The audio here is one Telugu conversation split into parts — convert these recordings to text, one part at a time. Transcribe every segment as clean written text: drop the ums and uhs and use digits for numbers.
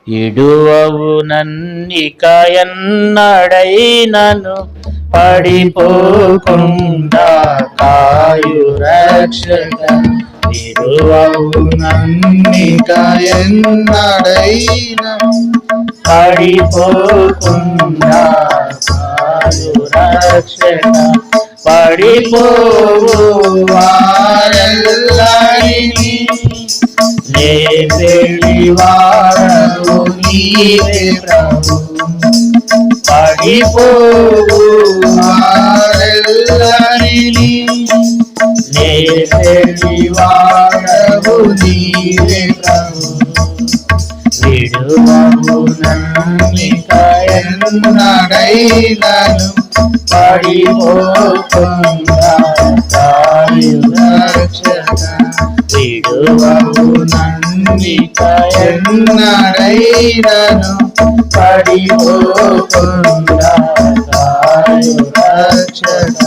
ఇడువవు నన్నిక ఎన్నడైనను పడిపోకుండా కాయు రక్షక. ఇడువవు నన్నిక ఎన్నడైనను పడిపోకుండా కాయు రక్షక. పడిపోవు వారెల్లరినీ లేపెడివాడవు నీవే ప్రభు. పడిపోవు వారెల్లరినీ లేపెడివాడవు నీవే ప్రభు. విడువవు నన్నిక ఎన్నడైనను పడిపోకుండా కాయు రక్షక. విడువవు నన్నిక ఎన్నడైనను పడిపోకుండా కాయు రక్షక.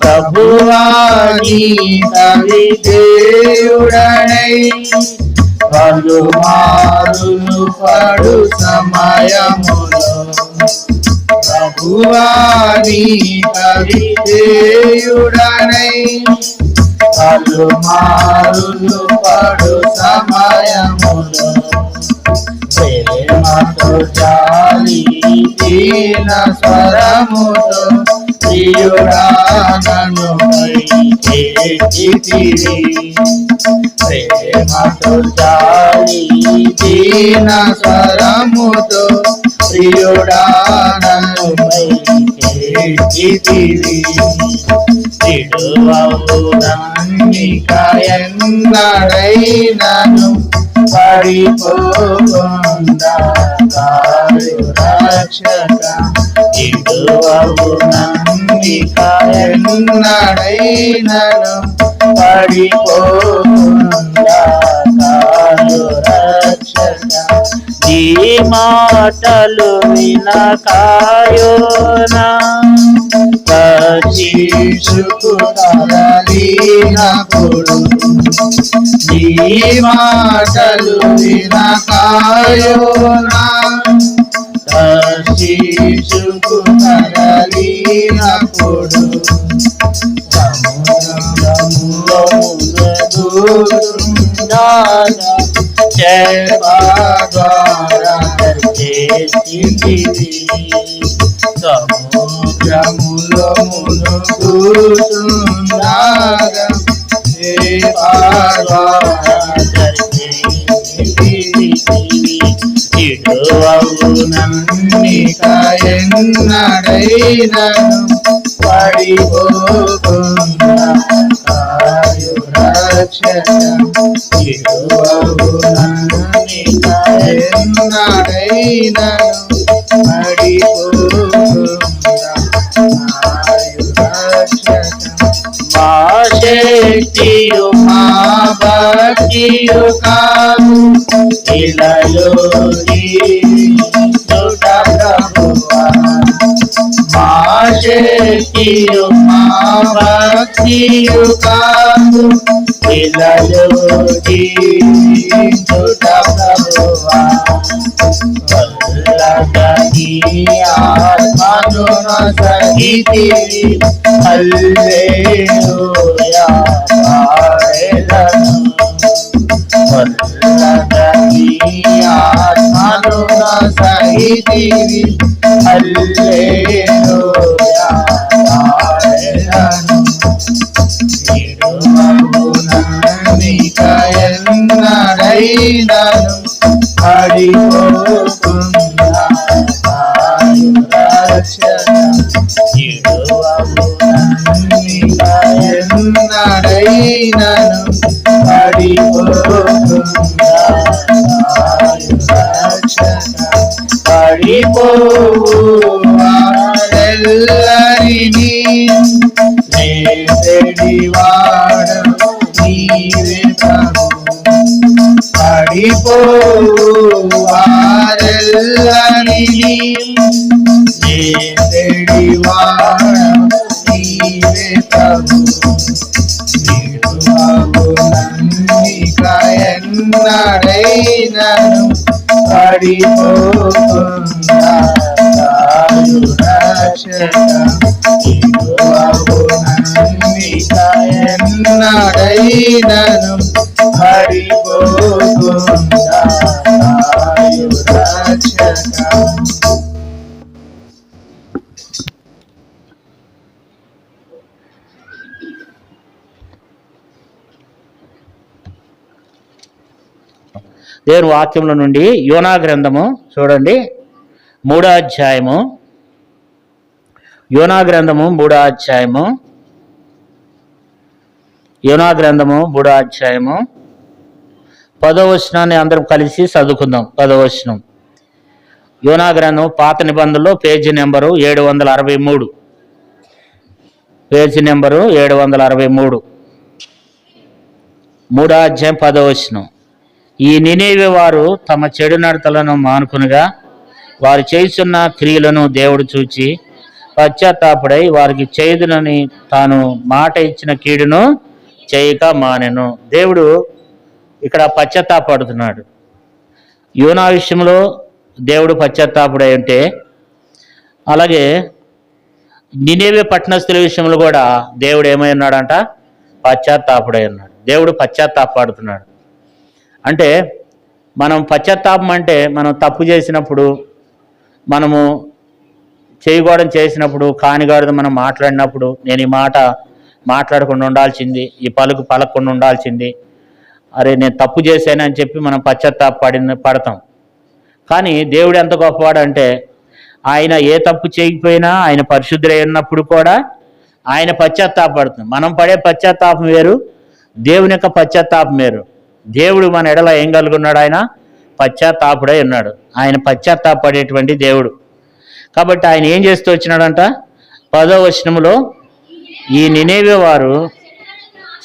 ప్రభువా నీ దేవుడనై పలుమారులు పడు సమయములో ప్రభువా నీ దేవుడనై పలుమారులు పడు సమయములో ప్రేమతో జాలి దీన స్వరముతో ప్రియుడా నన్ను పైకెత్తితివి. ప్రేమతో జాలి దీన స్వరముతో ప్రియుడా నన్ను పైకెత్తితివి. విడువవు నన్నిక ఎన్నడైనను పడిపోకుండా కాయు రక్షక. విడువవు నన్నిక ఎన్నడైనను పడిపోకుండా కాయు రక్షక. ఈ మాటలు వినకాయోనా శిశుకునప్పుడు ఈ మాటలు వినకాయోనా శిశుకునప్పుడు సముద్రములో దూరుండగా చేపద్వారా చేసితివి. సముద్రములో మునుగుచుండగా ఇడువవు నన్నిక ఎన్నడైనను పడిపోకుండా కాయు రక్షక. ఇడువవు నన్నిక ఎన్నడైనను పడిపోకుండా కాయు రక్షక. మా శక్తియు మా భక్తియు కాదు ఇలలో జీవించుట ప్రభువా. మా శక్తియు మా భక్తియు కాదు ఇలలో జీవించుట ప్రభువా. వల్లగని ఆత్మను సహితివి. హల్లెలూయా పాడెదను. వల్లగని ఆత్మను సహితివి. హల్లెలూయా పాడెదను. విడువవు నన్నిక ఎన్నడైనను పడిపోకుండా కాయు రక్షక. విడువవు నన్నిక ఎన్నడైనను పడిపోకుండా కాయు రక్షక. పడిపోవు వారెల్లరినీ లేపెడివాడవు నీవే ప్రభు. పడిపోవు వారెల్లరినీ లేపెడివాడవు నీవే ప్రభు. విడువవు నన్నిక ఎన్నడైనను పడిపోకుండా కాయు రక్షక నమ్మిక ఎన్నడైనను పడిపోకుండా కాయు రక్షక. దేవుని వాక్యంలో నుండి యోనా గ్రంథము చూడండి 3వ అధ్యాయము. యోనా గ్రంథము 3వ అధ్యాయము. యోనా గ్రంథము 3వ అధ్యాయము 10వ వచనాన్ని అందరం కలిసి చదువుకుందాం. 10వ వచనం. యోనా గ్రంథం పాత నిబంధనలో పేజీ నెంబరు 763. Page number 763. 3వ అధ్యాయం 10వ వచనం. ఈ నినేవే వారు తమ చెడు నడతలను మానుకునగా వారు చేస్తున్న క్రియలను దేవుడు చూచి పశ్చాత్తాపుడై వారికి చేయుదునని తాను మాట ఇచ్చిన కీడును చేయక మానెను. దేవుడు ఇక్కడ పశ్చాత్తాపడుతున్నాడు. యోనా విషయంలో దేవుడు పశ్చాత్తాపుడై ఉంటే, అలాగే నినేవే పట్టణస్థుల విషయంలో కూడా దేవుడు ఏమై ఉన్నాడంట? పశ్చాత్తాపుడై ఉన్నాడు. దేవుడు పశ్చాత్తాపడుతున్నాడు. అంటే మనం పశ్చాత్తాపం అంటే మనం తప్పు చేసినప్పుడు, మనము చేయకూడదు చేసినప్పుడు, కానిగాడు మనం మాట్లాడినప్పుడు, నేను ఈ మాట మాట్లాడకుండా ఉండాల్సింది, ఈ పలుకు పలకకుండా ఉండాల్సింది, అరే నేను తప్పు చేశానని చెప్పి మనం పడతాం. కానీ దేవుడు ఎంత గొప్పవాడు అంటే, ఆయన ఏ తప్పు చేయకపోయినా ఆయన పరిశుద్ధుడై ఉన్నప్పుడు కూడా ఆయన పశ్చాత్తాపడుతుంది. మనం పడే పశ్చాత్తాపం వేరు, దేవుని యొక్క పశ్చాత్తాపం వేరు. దేవుడు మన ఎడల ఏం కలిగి ఉన్నాడు? ఆయన పశ్చాత్తాపుడై ఉన్నాడు. ఆయన పశ్చాత్తాపడేటువంటి దేవుడు. కాబట్టి ఆయన ఏం చేస్తూ వచ్చినాడంట? 10వ వచనములో ఈ నినేవే వారు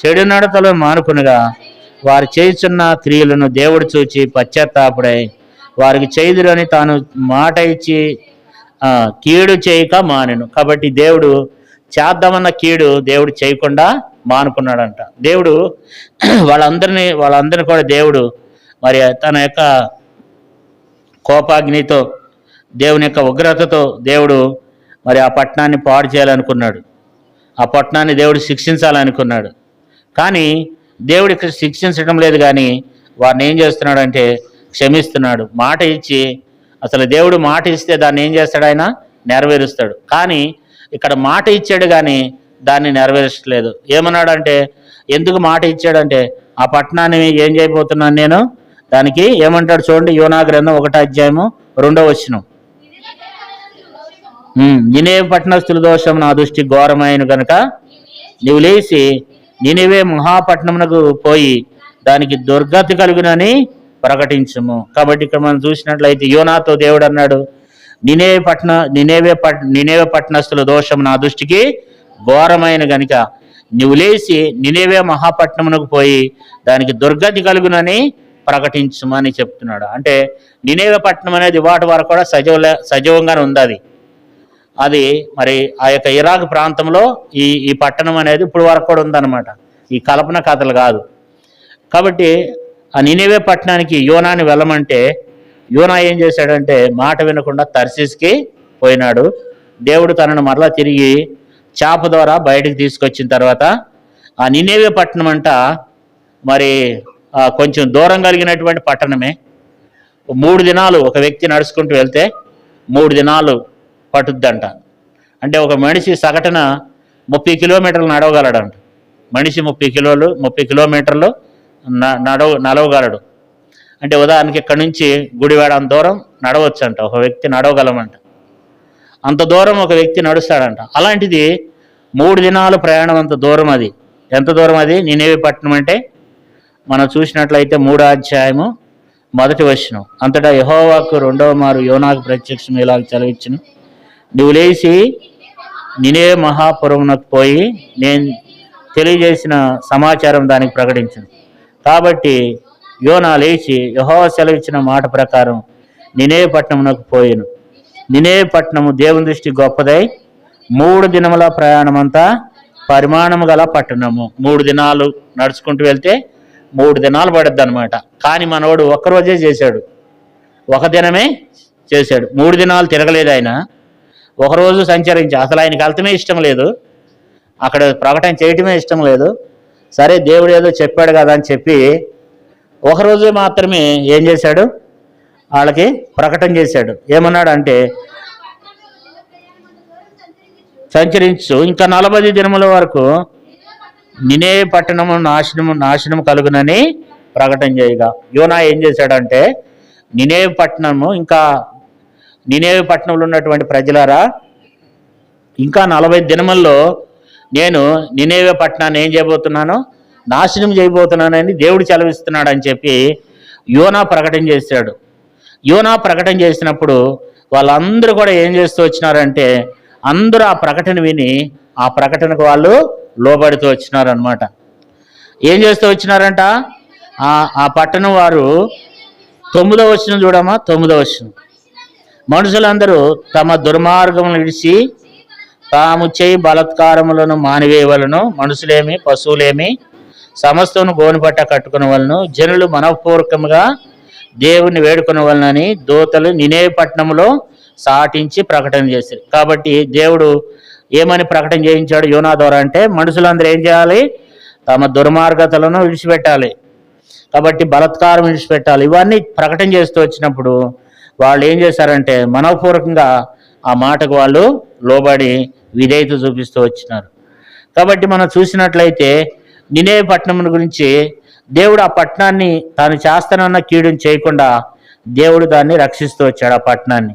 చెడు నడతలు మానుకునగా వారు చేయుచున్న క్రియలను దేవుడు చూచి పశ్చాత్తాపుడై వారికి చేయుదురని తాను మాట ఇచ్చి కీడు చేయక మానెను. కాబట్టి దేవుడు చేద్దామన్న కీడు దేవుడు చేయకుండా మానుకున్నాడంట. దేవుడు వాళ్ళందరినీ కూడా దేవుడు మరి తన యొక్క కోపాగ్నితో, దేవుని యొక్క ఉగ్రతతో దేవుడు మరి ఆ పట్టణాన్ని పాడు చేయాలనుకున్నాడు. ఆ పట్టణాన్ని దేవుడు శిక్షించాలనుకున్నాడు. కానీ దేవుడు ఇక్కడ శిక్షించడం లేదు, కానీ వారిని ఏం చేస్తున్నాడంటే క్షమిస్తున్నాడు. మాట ఇచ్చి, అసలు దేవుడు మాట ఇస్తే దాన్ని ఏం చేస్తాడు? ఆయన నెరవేరుస్తాడు. కానీ ఇక్కడ మాట ఇచ్చాడు కానీ దాన్ని నెరవేర్చలేదు. ఏమన్నాడంటే, ఎందుకు మాట ఇచ్చాడంటే, ఆ పట్టణాన్ని ఏం చేయబోతున్నాను నేను, దానికి ఏమంటాడు చూడండి. యోనా గ్రంథం 1వ అధ్యాయము 2వ వచనం. నినేవే పట్టణస్థుల దోషం నా దృష్టి ఘోరమైన గనుక నీవు లేచి నినేవే మహాపట్నమునకు పోయి దానికి దుర్గతి కలుగునని ప్రకటించము. కాబట్టి ఇక్కడ మనం చూసినట్లయితే యోనాతో దేవుడు అన్నాడు, నినేవే పట్టణస్థుల దోషం నా దృష్టికి ఘోరమైన గనుక నువ్వు లేచి నినేవే మహాపట్నమునకు పోయి దానికి దుర్గతి కలుగునని ప్రకటించమని చెప్తున్నాడు. అంటే నినేవే పట్టణం అనేది వాటి వరకు కూడా సజీవంగానే ఉంది. అది మరి ఆ యొక్క ఇరాక్ ప్రాంతంలో ఈ పట్టణం అనేది ఇప్పుడు వరకు కూడా ఉందన్నమాట. ఈ కల్పన కథలు కాదు. కాబట్టి ఆ నినేవే పట్టణానికి యోనాని వెళ్ళమంటే యోనా ఏం చేశాడంటే మాట వినకుండా తర్షీసుకి పోయినాడు. దేవుడు తనను మరలా తిరిగి చేప ద్వారా బయటికి తీసుకొచ్చిన తర్వాత ఆ నినేవే పట్టణం అంట మరి కొంచెం దూరం కలిగినటువంటి పట్టణమే. 3 దినాలు ఒక వ్యక్తి నడుచుకుంటూ వెళ్తే 3 దినాలు పట్టుద్దంట. అంటే ఒక మనిషి సగటున 30 కిలోమీటర్లు నడవగలడంట. మనిషి 30 కిలోమీటర్లు నడవగలడు. అంటే ఉదాహరణకి ఇక్కడ నుంచి గుడివాడ అంత దూరం నడవచ్చు అంట, ఒక వ్యక్తి నడవగలమంట. అంత దూరం ఒక వ్యక్తి నడుస్తాడంట. అలాంటిది 3 దినాలు ప్రయాణం, అంత దూరం. అది ఎంత దూరం? అది నినేవే పట్టణం. అంటే మనం చూసినట్లయితే 3వ అధ్యాయము 1వ వచనం. అంతటా యెహోవాకు 2వ మారు యోనాకు ప్రత్యక్షం ఇలాగ సెలవిచ్చును, నువ్వు లేచి నినేవే మహాపురమునకు పోయి నేను తెలియజేసిన సమాచారం దానికి ప్రకటించును. కాబట్టి యోనా లేచి యెహోవా సెలవిచ్చిన మాట ప్రకారం నినేవే పట్టణమునకు పోయిను. నినేవే పట్టణము దేవుని దృష్టి గొప్పదై 3 దినముల ప్రయాణమంతా పరిమాణము గల పట్టణము. 3 దినాలు నడుచుకుంటూ వెళ్తే 3 దినాలు పడుద్ది అనమాట. కానీ మనవాడు ఒక్కరోజే చేశాడు. ఒక దినమే చేశాడు. 3 దినాలు తిరగలేదు ఆయన. ఒకరోజు సంచరించి, అసలు ఆయనకి వెళ్తమే ఇష్టం లేదు, అక్కడ ప్రకటన చేయటమే ఇష్టం లేదు. సరే దేవుడు ఏదో చెప్పాడు కదా అని చెప్పి ఒకరోజు మాత్రమే ఏం చేశాడు, వాళ్ళకి ప్రకటన చేశాడు. ఏమన్నాడు అంటే, సంచరించు ఇంకా 40 దినముల వరకు నినేవే పట్టణము నాశనము కలుగునని ప్రకటన చేయగా. యోనా ఏం చేశాడంటే, నినేవే పట్టణంలో ఉన్నటువంటి ప్రజలారా, ఇంకా 40 దినముల్లో నేను నినేవే పట్టణాన్ని ఏం చేయబోతున్నాను, నాశనం చేయబోతున్నానని దేవుడు సెలవిస్తున్నాడు అని చెప్పి యోనా ప్రకటన చేశాడు. యోనా ప్రకటన చేసినప్పుడు వాళ్ళందరూ కూడా ఏం చేస్తూ వచ్చినారంటే, అందరూ ఆ ప్రకటన విని ఆ ప్రకటనకు వాళ్ళు లోబడుతూ వచ్చినారనమాట. ఏం చేస్తూ వచ్చినారంట, ఆ పట్టణం వారు 9వ వచనం చూడమ్మా, 9వ వచనం. మనుషులందరూ తమ దుర్మార్గములను విడిచి తాము చేయి బలత్కారములను మానివేయవలను, మనుషులేమి పశువులేమి సమస్తను గోనుపట్ట కట్టుకునే వలను, జనులు మనపూర్వకముగా దేవుణ్ణి వేడుకునే వలనని దూతలు నినేవే పట్టణంలో సాటించి ప్రకటన చేశారు. కాబట్టి దేవుడు ఏమని ప్రకటన చేయించాడు యోనా ద్వారా అంటే, మనుషులందరూ ఏం చేయాలి, తమ దుర్మార్గతలను విడిచిపెట్టాలి, కాబట్టి బలత్కారం విడిచిపెట్టాలి. ఇవన్నీ ప్రకటన చేస్తూ వచ్చినప్పుడు వాళ్ళు ఏం చేశారంటే, మనపూర్వకంగా ఆ మాటకు వాళ్ళు లోబడి విధేయత చూపిస్తూ వచ్చినారు. కాబట్టి మనం చూసినట్లయితే నినేవే పట్టణం గురించి దేవుడు ఆ పట్టణాన్ని తాను చేస్తానన్న కీడుని చేయకుండా దేవుడు దాన్ని రక్షిస్తూ వచ్చాడు. ఆ పట్టణాన్ని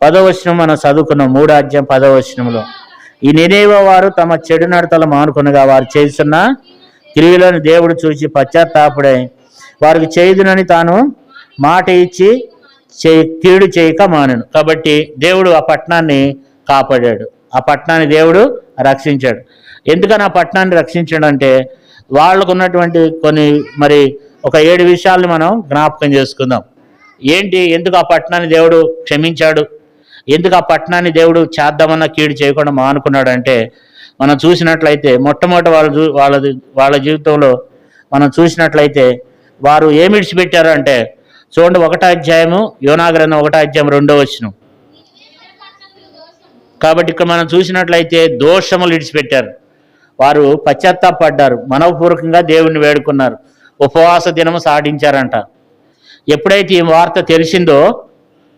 10వ వచనం మనం చదువుకున్నాం, 3వ అధ్యాయం 10వ వచనంలో, ఈ నినేవే వారు తమ చెడు నడతలు మానుకొనగా వారు చేస్తున్న క్రియలను దేవుడు చూసి పశ్చాత్తాపుడై వారికి చేయుదునని తాను మాట ఇచ్చి కీడు చేయక మానను. కాబట్టి దేవుడు ఆ పట్టణాన్ని కాపాడాడు, ఆ పట్టణాన్ని దేవుడు రక్షించాడు. ఎందుకని ఆ పట్టణాన్ని రక్షించాడు అంటే, వాళ్ళకు ఉన్నటువంటి కొన్ని మరి ఒక 7 విషయాలను మనం జ్ఞాపకం చేసుకుందాం. ఏంటి, ఎందుకు ఆ పట్టణాన్ని దేవుడు క్షమించాడు, ఎందుకు ఆ పట్టణాన్ని దేవుడు చేద్దామన్న కీడు చేయకుండా మానుకున్నాడు అంటే, మనం చూసినట్లయితే మొట్టమొదటి వాళ్ళ జీవితంలో మనం చూసినట్లయితే వారు ఏమి విడిచిపెట్టారు అంటే, చూడండి 1వ అధ్యాయము యోనా గ్రంథం 1వ అధ్యాయం 2వ వచనం. కాబట్టి ఇక్కడ మనం చూసినట్లయితే దోషములు విడిచిపెట్టారు, వారు పశ్చాత్తాపడ్డారు, మనపూర్వకంగా దేవుణ్ణి వేడుకున్నారు, ఉపవాస దినము సాటించారంట. ఎప్పుడైతే ఈ వార్త తెలిసిందో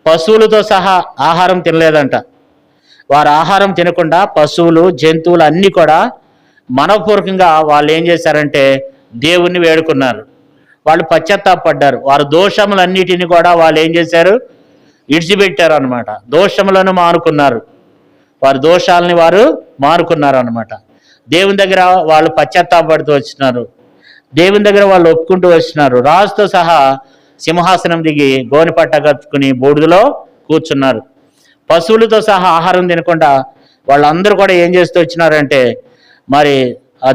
పశువులతో సహా ఆహారం తినలేదంట. వారు ఆహారం తినకుండా పశువులు జంతువులు అన్నీ కూడా మనపూర్వకంగా వాళ్ళు ఏం చేశారంటే దేవుణ్ణి వేడుకున్నారు, వాళ్ళు పశ్చాత్తాపడ్డారు. వారు దోషములన్నిటిని కూడా వాళ్ళు ఏం చేశారు, విడిచిపెట్టారు అనమాట. దోషములను మానుకున్నారు, వారి దోషాలని వారు మానుకున్నారు అనమాట. దేవుని దగ్గర వాళ్ళు పశ్చాత్తాపడుతూ వచ్చినారు, దేవుని దగ్గర వాళ్ళు ఒప్పుకుంటూ వచ్చినారు. రాజుతో సహా సింహాసనం దిగి గోనెపట్ట కట్టుకుని బూడిదలో కూర్చున్నారు. పశువులతో సహా ఆహారం తినకుండా వాళ్ళందరూ కూడా ఏం చేస్తూ వచ్చినారంటే, మరి ఆ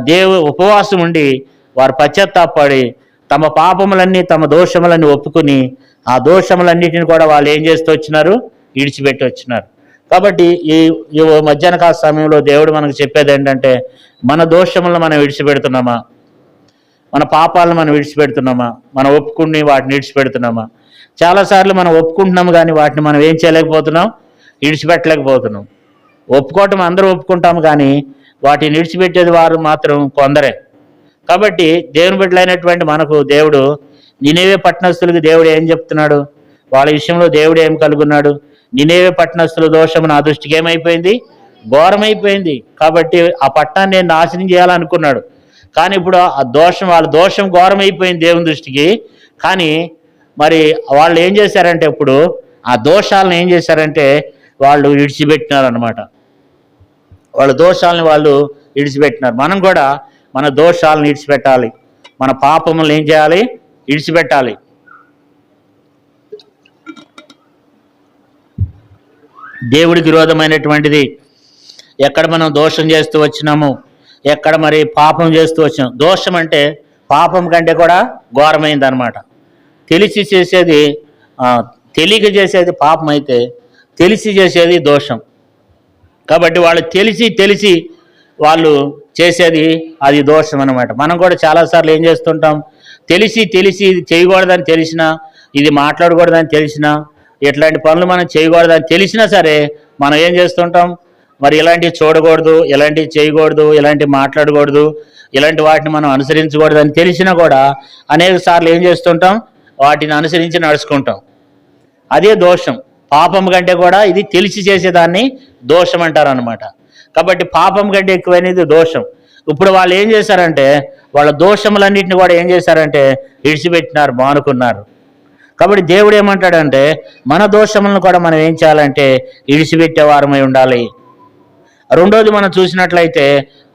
ఉపవాసం ఉండి వారు పశ్చాత్తాపడి తమ పాపములన్నీ తమ దోషములన్నీ ఒప్పుకుని ఆ దోషములన్నిటిని కూడా వాళ్ళు ఏం చేస్తూ వచ్చినారు, విడిచిపెట్టి వచ్చినారు. కాబట్టి ఈ మధ్యాహ్న కాల సమయంలో దేవుడు మనకు చెప్పేది ఏంటంటే, మన దోషములను మనం విడిచిపెడుతున్నామా, మన పాపాలను మనం విడిచిపెడుతున్నామా, మనం ఒప్పుకుని వాటిని విడిచిపెడుతున్నామా? చాలాసార్లు మనం ఒప్పుకుంటున్నాము కానీ వాటిని మనం ఏం చేయలేకపోతున్నాం, విడిచిపెట్టలేకపోతున్నాం. ఒప్పుకోవటం అందరూ ఒప్పుకుంటాము కానీ వాటిని విడిచిపెట్టేది వారు మాత్రం కొందరే. కాబట్టి దేవుని బిడ్డలైనటువంటి మనకు దేవుడు నినేవే పట్టణస్థులకు దేవుడు ఏం చెప్తున్నాడు, వాళ్ళ విషయంలో దేవుడు ఏం కలుగున్నాడు, నినేవే పట్టణస్థుల దోషం నా దృష్టికి ఏమైపోయింది, ఘోరమైపోయింది. కాబట్టి ఆ పట్టణాన్ని నేను నాశనం చేయాలనుకున్నాడు, కానీ ఇప్పుడు ఆ వాళ్ళ దోషం ఘోరమైపోయింది దేవుని దృష్టికి. కానీ మరి వాళ్ళు ఏం చేశారంటే, ఇప్పుడు ఆ దోషాలను ఏం చేశారంటే వాళ్ళు విడిచిపెట్టినారు అనమాట. వాళ్ళ దోషాలని వాళ్ళు విడిచిపెట్టినారు. మనం కూడా మన దోషాలను విడిచిపెట్టాలి, మన పాపములను ఏం చేయాలి, విడిచిపెట్టాలి. దేవుడికి విరోధమైనటువంటిది ఎక్కడ మనం దోషం చేస్తూ వచ్చినాము, ఎక్కడ మరి పాపం చేస్తూ వచ్చినాం. దోషం అంటే పాపం కంటే కూడా ఘోరమైంది అనమాట. తెలిసి చేసేది తెలియక చేసేది పాపం అయితే తెలిసి చేసేది దోషం. కాబట్టి వాళ్ళు తెలిసి వాళ్ళు చేసేది అది దోషం అనమాట. మనం కూడా చాలాసార్లు ఏం చేస్తుంటాం, తెలిసి చేయకూడదని తెలిసినా ఇది మాట్లాడకూడదని తెలిసినా, ఇట్లాంటి పనులు మనం చేయకూడదని తెలిసినా సరే మనం ఏం చేస్తుంటాం? మరి ఇలాంటివి చూడకూడదు, ఇలాంటివి చేయకూడదు, ఇలాంటివి మాట్లాడకూడదు, ఇలాంటి వాటిని మనం అనుసరించకూడదు అని తెలిసినా కూడా అనేక సార్లు ఏం చేస్తుంటాం? వాటిని అనుసరించి నడుచుకుంటాం. అదే దోషం. పాపం కంటే కూడా ఇది తెలిసి చేసేదాన్ని దోషం అంటారు అనమాట. కాబట్టి పాపం కంటే ఎక్కువైనది దోషం. ఇప్పుడు వాళ్ళు ఏం చేశారంటే వాళ్ళ దోషములన్నింటినీ కూడా ఏం చేశారంటే విడిచిపెట్టినారు, మానుకున్నారు. కాబట్టి దేవుడు ఏమంటాడంటే మన దోషములను కూడా మనం ఏం చేయాలంటే విడిచిపెట్టే వారమై ఉండాలి. రెండోది మనం చూసినట్లయితే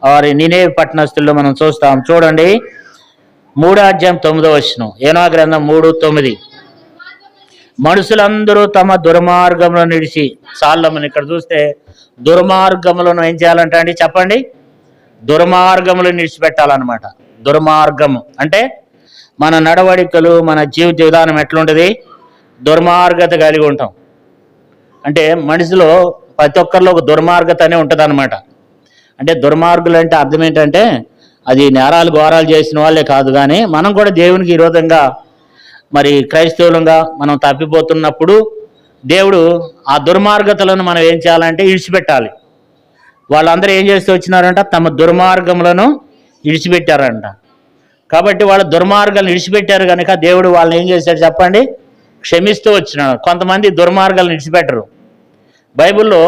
వారి నినేవె పట్టణస్థుల్లో మనం చూస్తాం. చూడండి 3:9 యోనా గ్రంథం 3:9. మనుషులందరూ తమ దుర్మార్గంలో నిడిచి, సాల్లమని ఇక్కడ చూస్తే దుర్మార్గములను ఏం చేయాలంటే అండి చెప్పండి, దుర్మార్గములు నిడిచిపెట్టాలన్నమాట. దుర్మార్గము అంటే మన నడవడికలు, మన జీవిత విధానం ఎట్లుంటుంది? దుర్మార్గత కలిగి ఉంటాం. అంటే మనిషిలో ప్రతి ఒక్కరిలో ఒక దుర్మార్గత అనే ఉంటుంది అనమాట. అంటే దుర్మార్గులు అంటే అర్థం ఏంటంటే అది నేరాలు ఘోరాలు చేసిన వాళ్ళే కాదు, కానీ మనం కూడా దేవునికి విరోధంగా మరి క్రైస్తవులంగా మనం తప్పిపోతున్నప్పుడు దేవుడు ఆ దుర్మార్గతలను మనం ఏం చేయాలంటే విడిచిపెట్టాలి. వాళ్ళందరూ ఏం చేస్తూ వచ్చినారంట? తమ దుర్మార్గములను విడిచిపెట్టారంట. కాబట్టి వాళ్ళ దుర్మార్గాలను విడిచిపెట్టారు కనుక దేవుడు వాళ్ళని ఏం చేశాడు చెప్పండి? క్షమిస్తూ వచ్చినాడు. కొంతమంది దుర్మార్గాలను విడిచిపెట్టరు. బైబిల్లో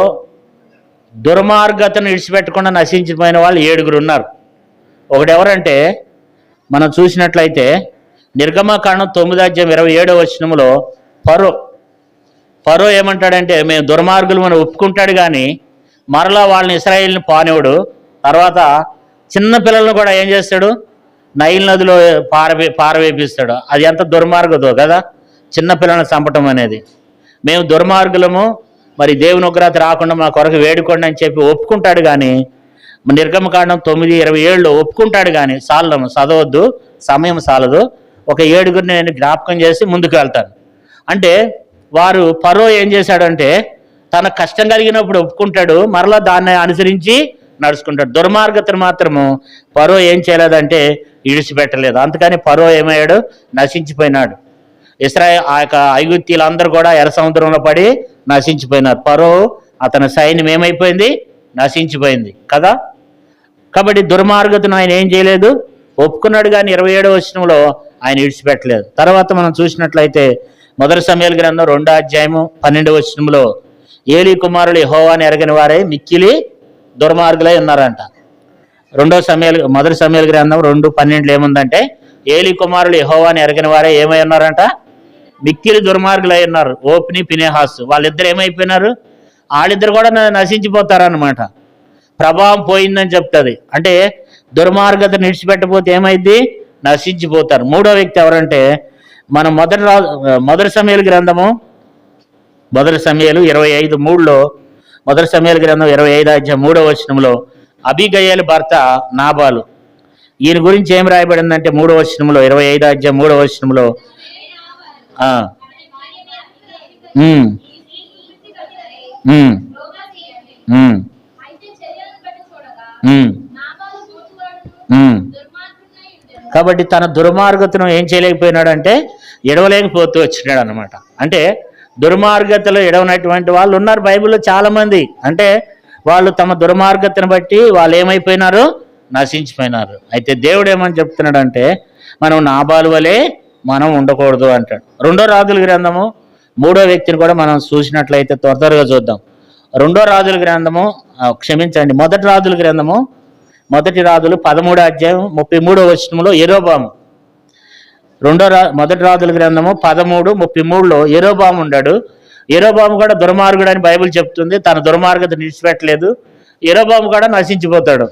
దుర్మార్గతను విడిచిపెట్టకుండా నశించిపోయిన వాళ్ళు 7 ఉన్నారు. ఒకటి ఎవరంటే మనం చూసినట్లయితే నిర్గమకాండం 9:27 ఫరో ఏమంటాడంటే మేము దుర్మార్గులు మనం ఒప్పుకుంటాడు, కానీ మరలా వాళ్ళని ఇశ్రాయేలుని పానేవాడు. తర్వాత చిన్న పిల్లలను కూడా ఏం చేస్తాడు? నైల్ నదిలో పారవేపిస్తాడు. అది ఎంత దుర్మార్గతో కదా, చిన్న పిల్లలను చంపటం అనేది. మేము దుర్మార్గులము, మరి దేవుని ఉగ్రత రాకుండా మా కొరకు వేడుకోండి అని చెప్పి ఒప్పుకుంటాడు, కానీ నిర్గమకాండం 9:27 ఒప్పుకుంటాడు, కానీ చదవద్దు, సమయం సాలదు. ఒక 7 నేను జ్ఞాపకం చేసి ముందుకు వెళ్తాను. అంటే వారు ఫరో ఏం చేశాడంటే తన కష్టం కలిగినప్పుడు ఒప్పుకుంటాడు, మరలా దాన్ని అనుసరించి నడుచుకుంటాడు. దుర్మార్గతను మాత్రము ఫరో ఏం చేయలేదంటే విడిచిపెట్టలేదు. అందుకని ఫరో ఏమయ్యాడు? నశించిపోయినాడు. ఆ యొక్క ఐగుప్తీయులందరూ కూడా ఎర్ర సముద్రంలో పడి నశించిపోయినారు. ఫరో అతని సైన్యం ఏమైపోయింది? నశించిపోయింది కదా. కాబట్టి దుర్మార్గతను ఆయన ఏం చేయలేదు, ఒప్పుకున్నాడు, కానీ 27 ఆయన విడిచిపెట్టలేదు. తర్వాత మనం చూసినట్లయితే 1 సమూయేలు గ్రంథం 2:12 ఏలీ కుమారులు యెహోవాను ఎరగని వారే మిక్కిలి దుర్మార్గులై ఉన్నారంట. 1 సమూయేలు గ్రంథం 2:12 ఏముందంటే ఏలీ కుమారులు యెహోవాను ఎరగని వారే ఏమై ఉన్నారంట? మిక్కిలి దుర్మార్గులై ఉన్నారు. ఓప్ని ఫినెహాసు వాళ్ళిద్దరు ఏమైపోయినారు? వాళ్ళిద్దరు కూడా నశించిపోతారన్నమాట. ప్రభావం పోయిందని చెప్తుంది. అంటే దుర్మార్గత నిడిచిపెట్టకపోతే ఏమైంది? నశించిపోతారు. మూడో వ్యక్తి ఎవరంటే మనం 1 సమూయేలు గ్రంథము 1 సమూయేలు 25:3 1 సమూయేలు గ్రంథం 25:3 అబీగయలు భర్త నాబాలు. ఈయన గురించి ఏం రాయబడిందంటే 25:3 కాబట్టి తన దుర్మార్గతను ఏం చేయలేకపోయినాడంటే ఎడవలేకపోతూ వచ్చినాడు అనమాట. అంటే దుర్మార్గతలో ఎడవనటువంటి వాళ్ళు ఉన్నారు బైబిల్లో చాలా మంది. అంటే వాళ్ళు తమ దుర్మార్గతను బట్టి వాళ్ళు ఏమైపోయినారు? నశించిపోయినారు. అయితే దేవుడు ఏమని చెప్తున్నాడంటే మనం నాబాలు వలె మనం ఉండకూడదు అంటాడు. 2 రాజుల గ్రంథము 3వ వ్యక్తిని కూడా మనం చూసినట్లయితే త్వరగా చూద్దాం. 2 రాజుల గ్రంథము 1 రాజుల గ్రంథము 1 రాజులు 13:33 యెరోబాము. 1 రాజుల గ్రంథము 13:33 యెరోబాము ఉన్నాడు. యెరోబాము కూడా దుర్మార్గుడు అని బైబిల్ చెప్తుంది. తన దుర్మార్గత నిలిచిపెట్టలేదు. యెరోబాము కూడా నశించిపోతాడు.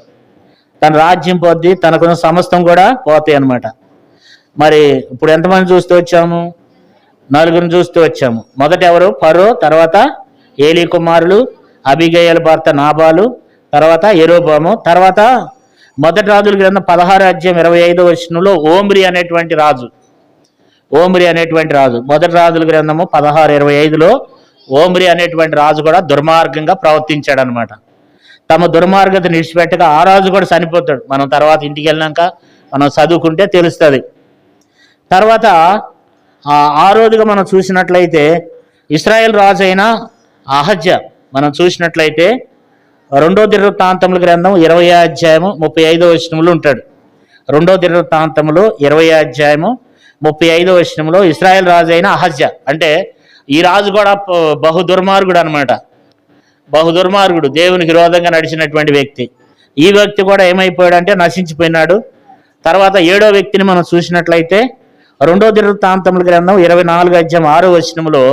తన రాజ్యం పోద్ది, తనకున్న సమస్తం కూడా పోతాయి అన్నమాట. మరి ఇప్పుడు ఎంతమంది చూస్తూ వచ్చాము? 4 చూస్తూ వచ్చాము. మొదట ఎవరు? ఫరో, తర్వాత ఏలీ కుమారులు, అబీగయలు భర్త నాబాలు, తర్వాత యెరోబాము, తర్వాత 1 రాజుల గ్రంథం 16:25 ఓమ్రి అనేటువంటి రాజు. 1 రాజుల గ్రంథము 16:25 ఓమ్రి అనేటువంటి రాజు కూడా దుర్మార్గంగా ప్రవర్తించాడు అనమాట. తమ దుర్మార్గత నిడిచిపెట్టక ఆ రాజు కూడా చనిపోతాడు. మనం తర్వాత ఇంటికి వెళ్ళినాక మనం చదువుకుంటే తెలుస్తుంది. తర్వాత ఆ రోజుగా మనం చూసినట్లయితే ఇశ్రాయేల్ రాజు అయిన అహజ్య మనం చూసినట్లయితే 2వ దినవృత్తాంతముల గ్రంథం 20వ అధ్యాయము 35వ వచనంలో ఉంటాడు. 2వ దినవృత్తాంతములు 20వ అధ్యాయము 35వ వచనంలో ఇశ్రాయేల్ రాజు అయిన అహజ్య, అంటే ఈ రాజు కూడా బహు దుర్మార్గుడు అనమాట. బహు దుర్మార్గుడు, దేవునికి విరోధంగా నడిచినటువంటి వ్యక్తి. ఈ వ్యక్తి కూడా ఏమైపోయాడంటే నశించిపోయినాడు. తర్వాత 7వ వ్యక్తిని మనం చూసినట్లయితే 2వ దినవృత్తాంతముల గ్రంథం 24వ అధ్యాయం 6వ వచనంలో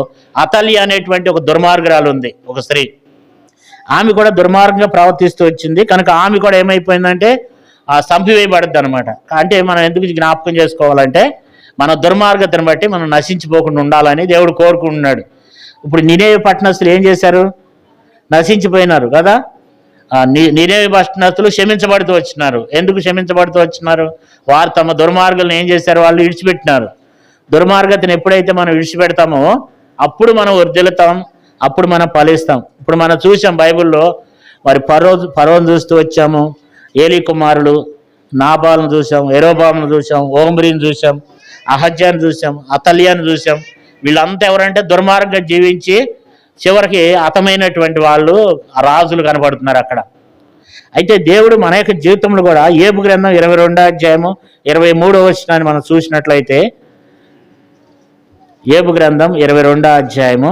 అతల్య అనేటువంటి ఒక దుర్మార్గురాలు ఉంది, ఒక స్త్రీ. ఆమె కూడా దుర్మార్గంగా ప్రవర్తిస్తూ వచ్చింది కనుక ఆమె కూడా ఏమైపోయిందంటే చంపివేయబడద్దు అనమాట. అంటే మనం ఎందుకు జ్ఞాపకం చేసుకోవాలంటే మన దుర్మార్గతను బట్టి మనం నశించిపోకుండా ఉండాలని దేవుడు కోరుకుంటున్నాడు. ఇప్పుడు నినేవే పట్టణస్తులు ఏం చేశారు? నశించిపోయినారు కదా. నినేవే పట్టణస్తులు క్షమించబడుతూ వచ్చినారు. ఎందుకు క్షమించబడుతూ వచ్చినారు? వారు తమ దుర్మార్గులను ఏం చేశారు? వాళ్ళు విడిచిపెట్టినారు. దుర్మార్గతను ఎప్పుడైతే మనం విడిచిపెడతామో అప్పుడు మనం వర్ధిల్లుతాం, అప్పుడు మనం ఫలిస్తాం. ఇప్పుడు మనం చూసాం బైబిల్లో, మరి ఫరోను చూస్తూ వచ్చాము, ఏలీ కుమారులు నాబాలను చూసాం, యెరోబామును చూసాం, ఓమ్రీని చూసాం, అహజ్యాను చూసాం, అతల్యాను చూసాం. వీళ్ళంతా ఎవరంటే దుర్మార్గంగా జీవించి చివరికి హతమైనటువంటి వాళ్ళు రాజులు కనబడుతున్నారు అక్కడ. అయితే దేవుడు మన యొక్క జీవితంలో కూడా ఏబు గ్రంథం 22వ అధ్యాయము 23వ వచనాన్ని మనం చూసినట్లయితే, ఏబు గ్రంథం 22వ అధ్యాయము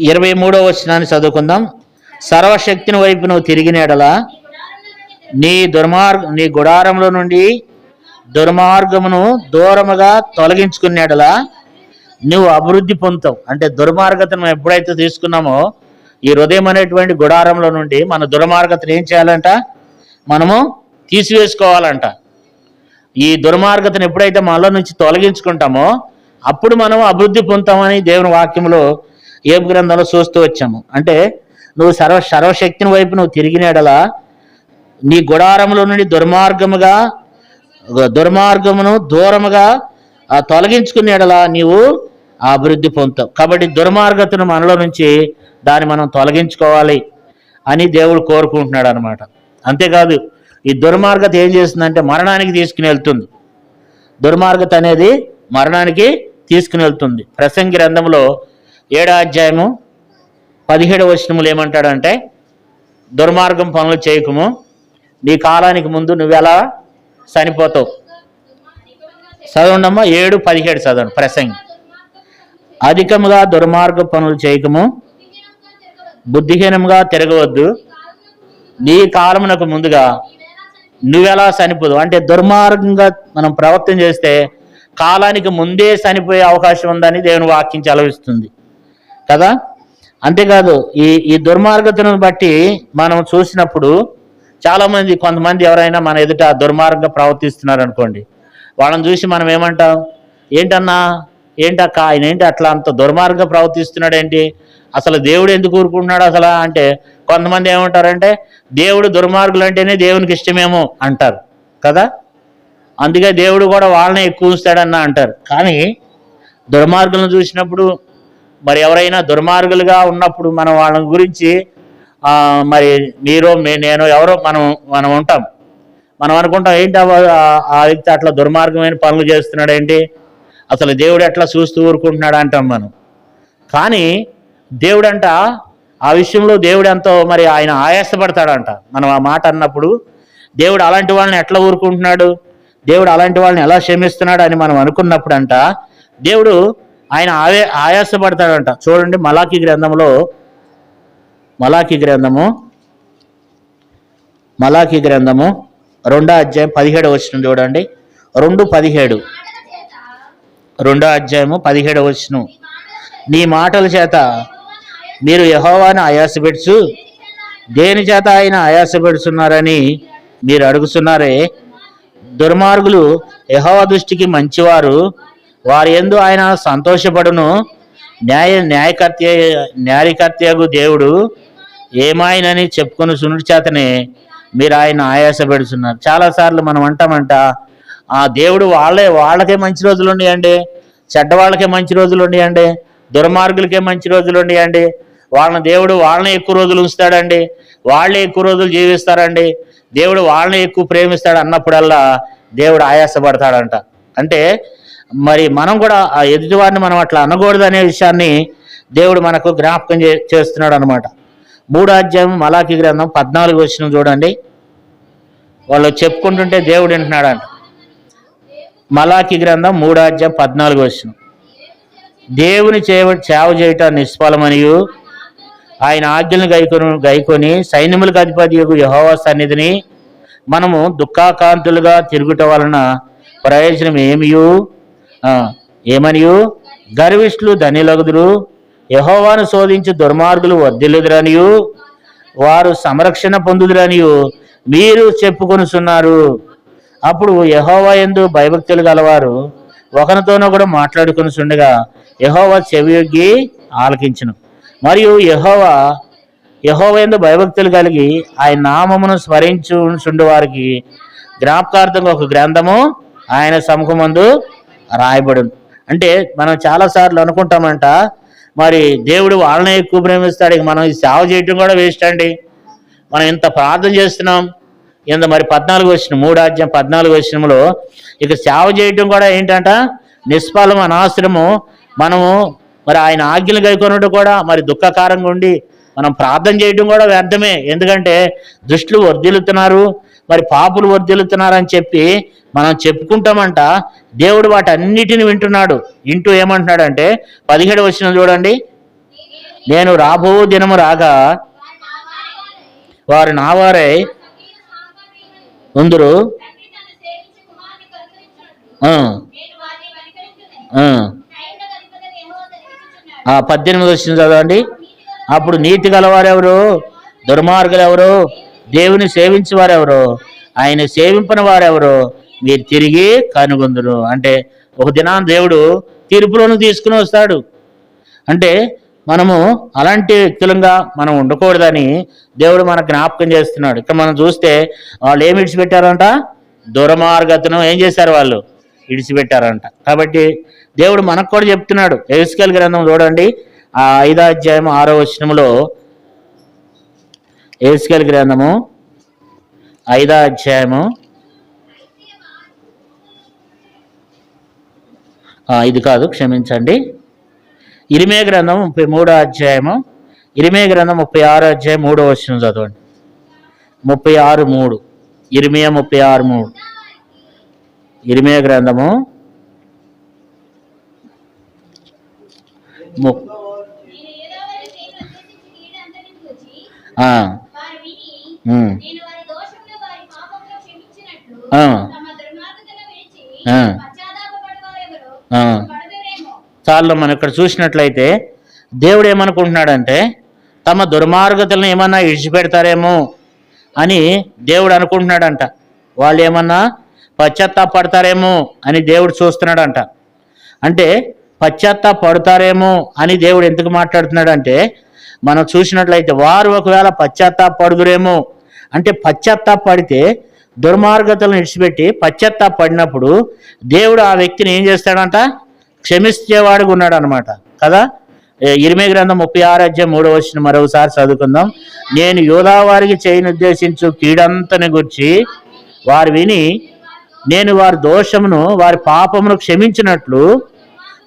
23వ వచనాన్ని చదువుకుందాం. సర్వశక్తిని వైపు నువ్వు తిరిగిన ఎడలా నీ గుడారంలో నుండి దుర్మార్గమును దూరముగా తొలగించుకునే ఎడలా నువ్వు అభివృద్ధి పొందుతావు. అంటే దుర్మార్గతను ఎప్పుడైతే తీసుకున్నామో ఈ హృదయం అనేటువంటి గుడారంలో నుండి మన దుర్మార్గతను ఏం చేయాలంట? మనము తీసివేసుకోవాలంట. ఈ దుర్మార్గతను ఎప్పుడైతే మనలో నుంచి తొలగించుకుంటామో అప్పుడు మనం అభివృద్ధి పొందుతామని దేవుని వాక్యంలో ఏబు గ్రంథంలో చూస్తూ వచ్చాము. అంటే నువ్వు సర్వశక్తిని వైపు నువ్వు తిరిగిన ఎడలా నీ గుడారంలో నుండి దుర్మార్గమును దూరముగా తొలగించుకునే ఎడలా నీవు అభివృద్ధి పొందుతావు. కాబట్టి దుర్మార్గతను మనలో నుంచి దాన్ని మనం తొలగించుకోవాలి అని దేవుడు కోరుకుంటున్నాడు అనమాట. అంతేకాదు ఈ దుర్మార్గత ఏం చేస్తుందంటే మరణానికి తీసుకుని వెళ్తుంది. దుర్మార్గత అనేది మరణానికి తీసుకుని వెళ్తుంది. ప్రసంగి గ్రంథంలో 7వ అధ్యాయము 17వ వచనములు ఏమంటాడంటే, దుర్మార్గం పనులు చేయకము, నీ కాలానికి ముందు నువ్వెలా చనిపోతావు. చదవండమ్మా, 7:17 చదవండి. ప్రసంగి, అధికముగా దుర్మార్గ పనులు చేయకము, బుద్ధిహీనంగా తిరగవద్దు, నీ కాలమునకు ముందుగా నువ్వెలా చనిపోదు. అంటే దుర్మార్గంగా మనం ప్రవర్తన చేస్తే కాలానికి ముందే చనిపోయే అవకాశం ఉందని దేవుని వాక్యం చలవిస్తుంది కదా. అంతేకాదు ఈ దుర్మార్గతను బట్టి మనం చూసినప్పుడు కొంతమంది ఎవరైనా మన ఎదుట దుర్మార్గంగా ప్రవర్తిస్తున్నారు అనుకోండి, వాళ్ళని చూసి మనం ఏమంటాం? ఏంటక్క ఆయన ఏంటి అట్లా అంత దుర్మార్గంగా ప్రవర్తిస్తున్నాడు ఏంటి, అసలు దేవుడు ఎందుకు ఊరుకుంటున్నాడు అసలు అంటే, కొంతమంది ఏమంటారంటే దేవుడు దుర్మార్గులు అంటేనే దేవునికి ఇష్టమేమో అంటారు కదా. అందుకే దేవుడు కూడా వాళ్ళనే ఎక్కువ ఉంచుతాడన్న అంటారు. కానీ దుర్మార్గులను చూసినప్పుడు, మరి ఎవరైనా దుర్మార్గులుగా ఉన్నప్పుడు మనం వాళ్ళ గురించి మరి నేను ఎవరో మనం ఉంటాం. మనం అనుకుంటాం ఏంటి ఆ వ్యక్తి అట్లా దుర్మార్గమైన పనులు చేస్తున్నాడు ఏంటి, అసలు దేవుడు ఎట్లా చూస్తూ ఊరుకుంటున్నాడు అంటాం మనం. కానీ దేవుడంట ఆ విషయంలో దేవుడు ఎంతో మరి ఆయన ఆయాసపడతాడంట. మనం ఆ మాట అన్నప్పుడు దేవుడు అలాంటి వాళ్ళని ఎట్లా ఊరుకుంటున్నాడు, దేవుడు అలాంటి వాళ్ళని ఎలా క్షమిస్తున్నాడు అని మనం అనుకున్నప్పుడు అంట దేవుడు ఆయన ఆయాసపడతాడంట. చూడండి, మలాకి గ్రంథము 2వ అధ్యాయం 17వ వచనం చూడండి. 2:17 2వ అధ్యాయము 17వ వచనం, నీ మాటల చేత మీరు యెహోవాను ఆయాసపెడుచు దేని చేత ఆయన ఆయాసపెడుతున్నారని మీరు అడుగుతున్నారే. దుర్మార్గులు యెహోవా దృష్టికి మంచివారు, వారి యందు ఆయన సంతోషపడును. న్యాయకర్తయగు దేవుడు ఏమాయనని చెప్పుకొని సునుడి చేతనే మీరు ఆయన ఆయాస పెడుతున్నారు. చాలాసార్లు మనం అంటామంట ఆ దేవుడు వాళ్ళకే మంచి రోజులు ఉన్నాయండి, చెడ్డవాళ్ళకే మంచి రోజులు ఉన్నాయండి, దుర్మార్గులకే మంచి రోజులు ఉన్నాయండి, దేవుడు వాళ్ళని ఎక్కువ రోజులు ఉంచుతాడండి, వాళ్ళే ఎక్కువ రోజులు జీవిస్తారండి, దేవుడు వాళ్ళని ఎక్కువ ప్రేమిస్తాడు అన్నప్పుడల్లా దేవుడు ఆయాసపడతాడంట. అంటే మరి మనం కూడా ఆ ఎదుటివారిని మనం అట్లా అనకూడదు అనే విషయాన్ని దేవుడు మనకు జ్ఞాపకం చేస్తున్నాడు అనమాట. 3వ అధ్యాయం మలాకి గ్రంథం 14 వచనం చూడండి. వాళ్ళు చెప్పుకుంటుంటే దేవుడు వింటున్నాడంట. మలాకి గ్రంథం 3వ అధ్యాయం 14 వచనం. దేవుని సేవ చేయటం నిష్ఫలమనియు ఆయన ఆజ్ఞలను గైకొని సైన్యములకు అధిపతి యెహోవా సన్నిధిని మనము దుఃఖాకాంతులుగా తిరుగుట వలన ప్రయోజనం ఏమనియు గర్విష్ఠులు ధన్యులగుదురు, యెహోవాను శోధించి దుర్మార్గులు వర్ధిల్లుదురనియు వారు సంరక్షణ పొందుదురనియు మీరు చెప్పుకొనుచున్నారు. అప్పుడు యెహోవా యందు భయభక్తులు గలవారు ఒకరితోనొకడు మాట్లాడుకొనుచుండగా యెహోవా చెవియొగ్గి ఆలకించును. మరియు యెహోవా యందు భయభక్తులు కలిగి ఆయన నామమును స్మరించుండు వారికి జ్ఞాపకార్థంగా ఒక గ్రంథము ఆయన సముఖమందు రాయబడును. అంటే మనం చాలాసార్లు అనుకుంటామంట, మరి దేవుడు వాళ్ళనే ఎక్కువ ప్రేమిస్తాడు, ఇక మనం ఈ సేవ చేయటం కూడా వేస్ట్ అండి, మనం ఇంత ప్రార్థన చేస్తున్నాం ఇంత మరి 3వ అధ్యాయం 14 వచనంలో ఇక సేవ చేయటం కూడా ఏంటంట నిష్ఫలం అనాశ్రము. మనము మరి ఆయన ఆజ్ఞలు గైకొనడం కూడా మరి దుఃఖకారంగా ఉండి మనం ప్రార్థన చేయడం కూడా వ్యర్థమే. ఎందుకంటే దుష్టులు వర్ధిల్లుతున్నారు, మరి పాపులు వర్ధిల్లుతున్నారు అని చెప్పి మనం చెప్పుకుంటామంట. దేవుడు వాటన్నిటిని వింటున్నాడు. వింటూ ఏమంటున్నాడంటే 17వ వచనం చూడండి. నేను రాబో దినము రాగా వారు నావారై ఉందరు. 18వ వచనం చదవండి. అప్పుడు నీతి గలవారెవరు, దుర్మార్గులు ఎవరు, దేవుని సేవించే వారెవరు, ఆయన సేవింపని వారెవరు మీరు తిరిగి కనుగొందురు. అంటే ఒక దినాన్ని దేవుడు తీర్పులను తీసుకుని వస్తాడు. అంటే మనము అలాంటి వ్యక్తులంగా మనం ఉండకూడదని దేవుడు మనకు జ్ఞాపకం చేస్తున్నాడు. ఇక్కడ మనం చూస్తే వాళ్ళు ఏమి విడిచిపెట్టారంట, దుర్మార్గతను ఏం చేశారు, వాళ్ళు విడిచిపెట్టారంట. కాబట్టి దేవుడు మనకు కూడా చెప్తున్నాడు. యెహెజ్కేలు గ్రంథం చూడండి, 5వ అధ్యాయం 6వ వచనంలో, యెహెజ్కేలు గ్రంథము 5వ అధ్యాయము ఇది కాదు, క్షమించండి, ఇరిమియా గ్రంథం 33వ అధ్యాయము, ఇరిమియా గ్రంథం 36వ అధ్యాయం 3వ వచనం చదవండి. 36:3 ఇరిమియా 36:3 ఇరిమియా గ్రంథము చాలు. మనం ఇక్కడ చూసినట్లయితే దేవుడు ఏమనుకుంటున్నాడంటే తమ దుర్మార్గతలను ఏమన్నా విడిచిపెడతారేమో అని దేవుడు అనుకుంటున్నాడంట. వాళ్ళు ఏమన్నా పశ్చాత్తాపడతారేమో అని దేవుడు చూస్తున్నాడంట. అంటే పశ్చాత్తాపడతారేమో అని దేవుడు ఎందుకు మాట్లాడుతున్నాడంటే, మనం చూసినట్లయితే వారు ఒకవేళ పశ్చాత్తాపడుదురేమో అంటే పశ్చాత్తాపడితే దుర్మార్గతలను విడిచిపెట్టి పశ్చాత్తాపడినప్పుడు దేవుడు ఆ వ్యక్తిని ఏం చేస్తాడంట, క్షమించేవాడుగా ఉన్నాడు అనమాట కదా. ఇరిమియా గ్రంథం 36వ అధ్యాయం 3వ వచనం మరొకసారి చదువుకుందాం. నేను యూదా వారికి చేయనుద్దేశించు కీడంతని గురించి వారు విని నేను వారి దోషమును వారి పాపమును క్షమించినట్లు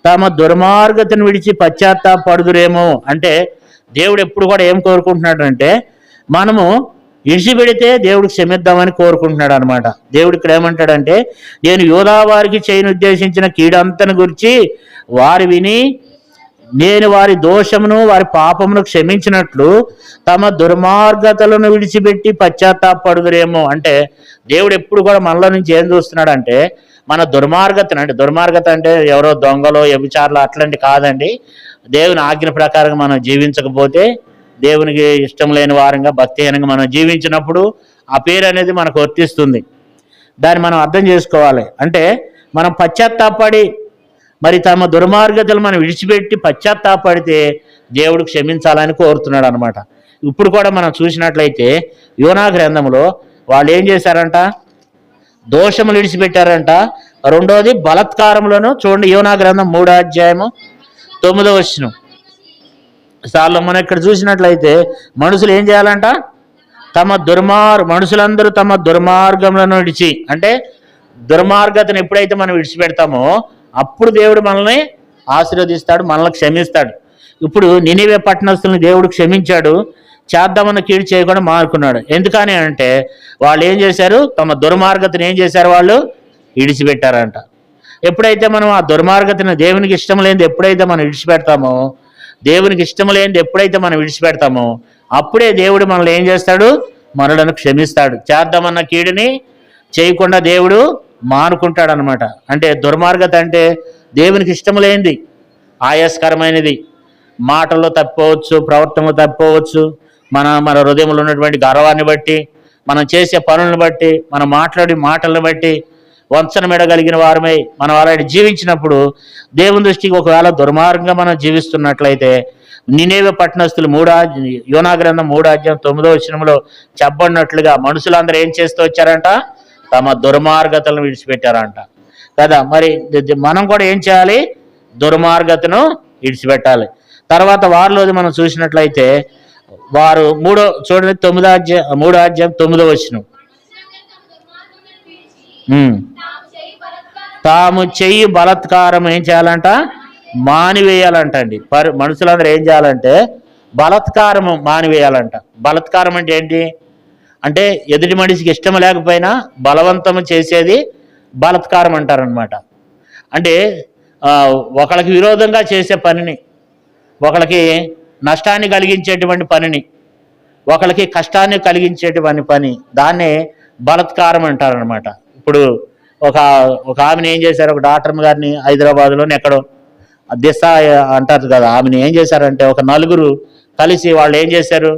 తమ దుర్మార్గతను విడిచి పశ్చాత్తాపడుదురేమో. అంటే దేవుడు ఎప్పుడు కూడా ఏం కోరుకుంటున్నాడు అంటే మనము విడిచిపెడితే దేవుడు క్షమిద్దామని కోరుకుంటున్నాడు అనమాట. దేవుడు ఇక్కడ ఏమంటాడంటే నేను యూదా వారికి చేయనుద్దేశించిన కీడంతని గురించి వారు విని నేను వారి దోషమును వారి పాపమును క్షమించినట్లు తమ దుర్మార్గతలను విడిచిపెట్టి పశ్చాత్తాపడుదురేమో. అంటే దేవుడు ఎప్పుడు కూడా మనలో నుంచి ఏం చూస్తున్నాడంటే మన దుర్మార్గతను, అంటే దుర్మార్గత అంటే ఎవరో దొంగలో వ్యభిచారులు అట్లాంటి కాదండి. దేవుని ఆజ్ఞ ప్రకారం మనం జీవించకపోతే, దేవునికి ఇష్టం లేని వారంగా భక్తిహీనంగా మనం జీవించినప్పుడు ఆ పేరు అనేది మనకు వర్తిస్తుంది. దాన్ని మనం అర్థం చేసుకోవాలి. అంటే మనం పశ్చాత్తాపడి మరి తమ దుర్మార్గతలు మనం విడిచిపెట్టి పశ్చాత్తాపడితే దేవుడు క్షమించాలని కోరుతున్నాడు అనమాట. ఇప్పుడు కూడా మనం చూసినట్లయితే యోనా గ్రంథంలో వాళ్ళు ఏం చేశారంట, దోషములు విడిచిపెట్టారంట. రెండోది బలత్కారములను చూడండి. యోనా గ్రంథం 3వ అధ్యాయము 9వ వచనం. మనం ఇక్కడ చూసినట్లయితే మనుషులు ఏం చేయాలంట, మనుషులందరూ తమ దుర్మార్గములను విడిచి, అంటే దుర్మార్గతను ఎప్పుడైతే మనం విడిచిపెడతామో అప్పుడు దేవుడు మనల్ని ఆశీర్వదిస్తాడు, మనల్ని క్షమిస్తాడు. ఇప్పుడు నినివే పట్టణస్తుల్ని దేవుడు క్షమించాడు, చేద్దామన్న కీడు చేయకుండా మారుకున్నాడు. ఎందుకని అంటే వాళ్ళు ఏం చేశారు, తమ దుర్మార్గతను ఏం చేశారు, వాళ్ళు విడిచిపెట్టారంట. ఎప్పుడైతే మనం ఆ దుర్మార్గతను, దేవునికి ఇష్టం లేనిది ఎప్పుడైతే మనం విడిచిపెడతామో, దేవునికి ఇష్టం లేనిది ఎప్పుడైతే మనం విడిచిపెడతామో అప్పుడే దేవుడు మనల్ని ఏం చేస్తాడు, మనలను క్షమిస్తాడు. చేద్దామన్న కీడుని చేయకుండా దేవుడు మానుకుంటాడు అనమాట. అంటే దుర్మార్గత అంటే దేవునికి ఇష్టం లేనిది, ఆయాస్కరమైనది, మాటల్లో తప్పిపోవచ్చు, ప్రవర్తనలో తప్పిపోవచ్చు, మన హృదయంలో ఉన్నటువంటి గర్వాన్ని బట్టి, మనం చేసే పనులను బట్టి, మనం మాట్లాడే మాటలను బట్టి వంచన మెడగలిగిన వారమై మనం అలాంటి జీవించినప్పుడు దేవుని దృష్టికి ఒకవేళ దుర్మార్గంగా మనం జీవిస్తున్నట్లయితే నినేవే పట్టణస్తులు యోనా గ్రంథం 3:9 చెప్పబడినట్లుగా మనుషులందరూ ఏం చేస్తూ వచ్చారంట, తమ దుర్మార్గతలను విడిచిపెట్టారంట కదా. మరి మనం కూడా ఏం చేయాలి, దుర్మార్గతను విడిచిపెట్టాలి. తర్వాత వారిలోది మనం చూసినట్లయితే వారు చూడండి 3:9 తాము చెయ్యి బలత్కారం ఏం చేయాలంట, మానివేయాలంట అండి. మనుషులందరూ ఏం చేయాలంటే బలత్కారం మానివేయాలంట. బలత్కారం అంటే ఏంటి అంటే ఎదుటి మనిషికి ఇష్టం లేకపోయినా బలవంతం చేసేది బలత్కారం అంటారనమాట. అంటే ఒకళ్ళకి విరోధంగా చేసే పనిని, ఒకళ్ళకి నష్టాన్ని కలిగించేటువంటి పనిని, ఒకళ్ళకి కష్టాన్ని కలిగించేటువంటి పని, దాన్నే బలత్కారం అంటారనమాట. ఇప్పుడు ఒక ఆమెను ఏం చేశారు, ఒక డాక్టర్ గారిని హైదరాబాద్లోని ఎక్కడో దిశ అంటారు కదా, ఆమెను ఏం చేశారంటే ఒక నలుగురు కలిసి వాళ్ళు ఏం చేశారు,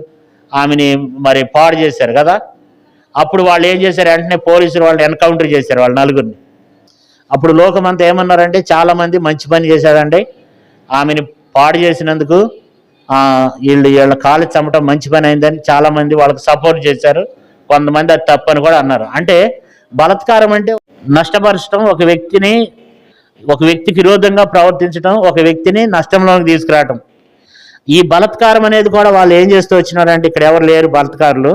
ఆమెని మరి పాడు చేశారు కదా. అప్పుడు వాళ్ళు ఏం చేశారు, వెంటనే పోలీసులు వాళ్ళని ఎన్కౌంటర్ చేశారు వాళ్ళ నలుగురిని. అప్పుడు లోకమంతా ఏమన్నారంటే చాలామంది మంచి పని చేశారండి, ఆమెని పాడు చేసినందుకు వీళ్ళ కాలు చమ్మటం మంచి పని అయిందని చాలామంది వాళ్ళకి సపోర్ట్ చేశారు. కొంతమంది అది తప్పని కూడా అన్నారు. అంటే బలత్కారం అంటే నష్టపరచడం, ఒక వ్యక్తికి విరోధంగా ప్రవర్తించడం, ఒక వ్యక్తిని నష్టంలోకి తీసుకురావటం. ఈ బలత్కారం అనేది కూడా వాళ్ళు ఏం చేస్తూ వచ్చినారంటే, ఇక్కడ ఎవరు లేరు బలత్కారులు,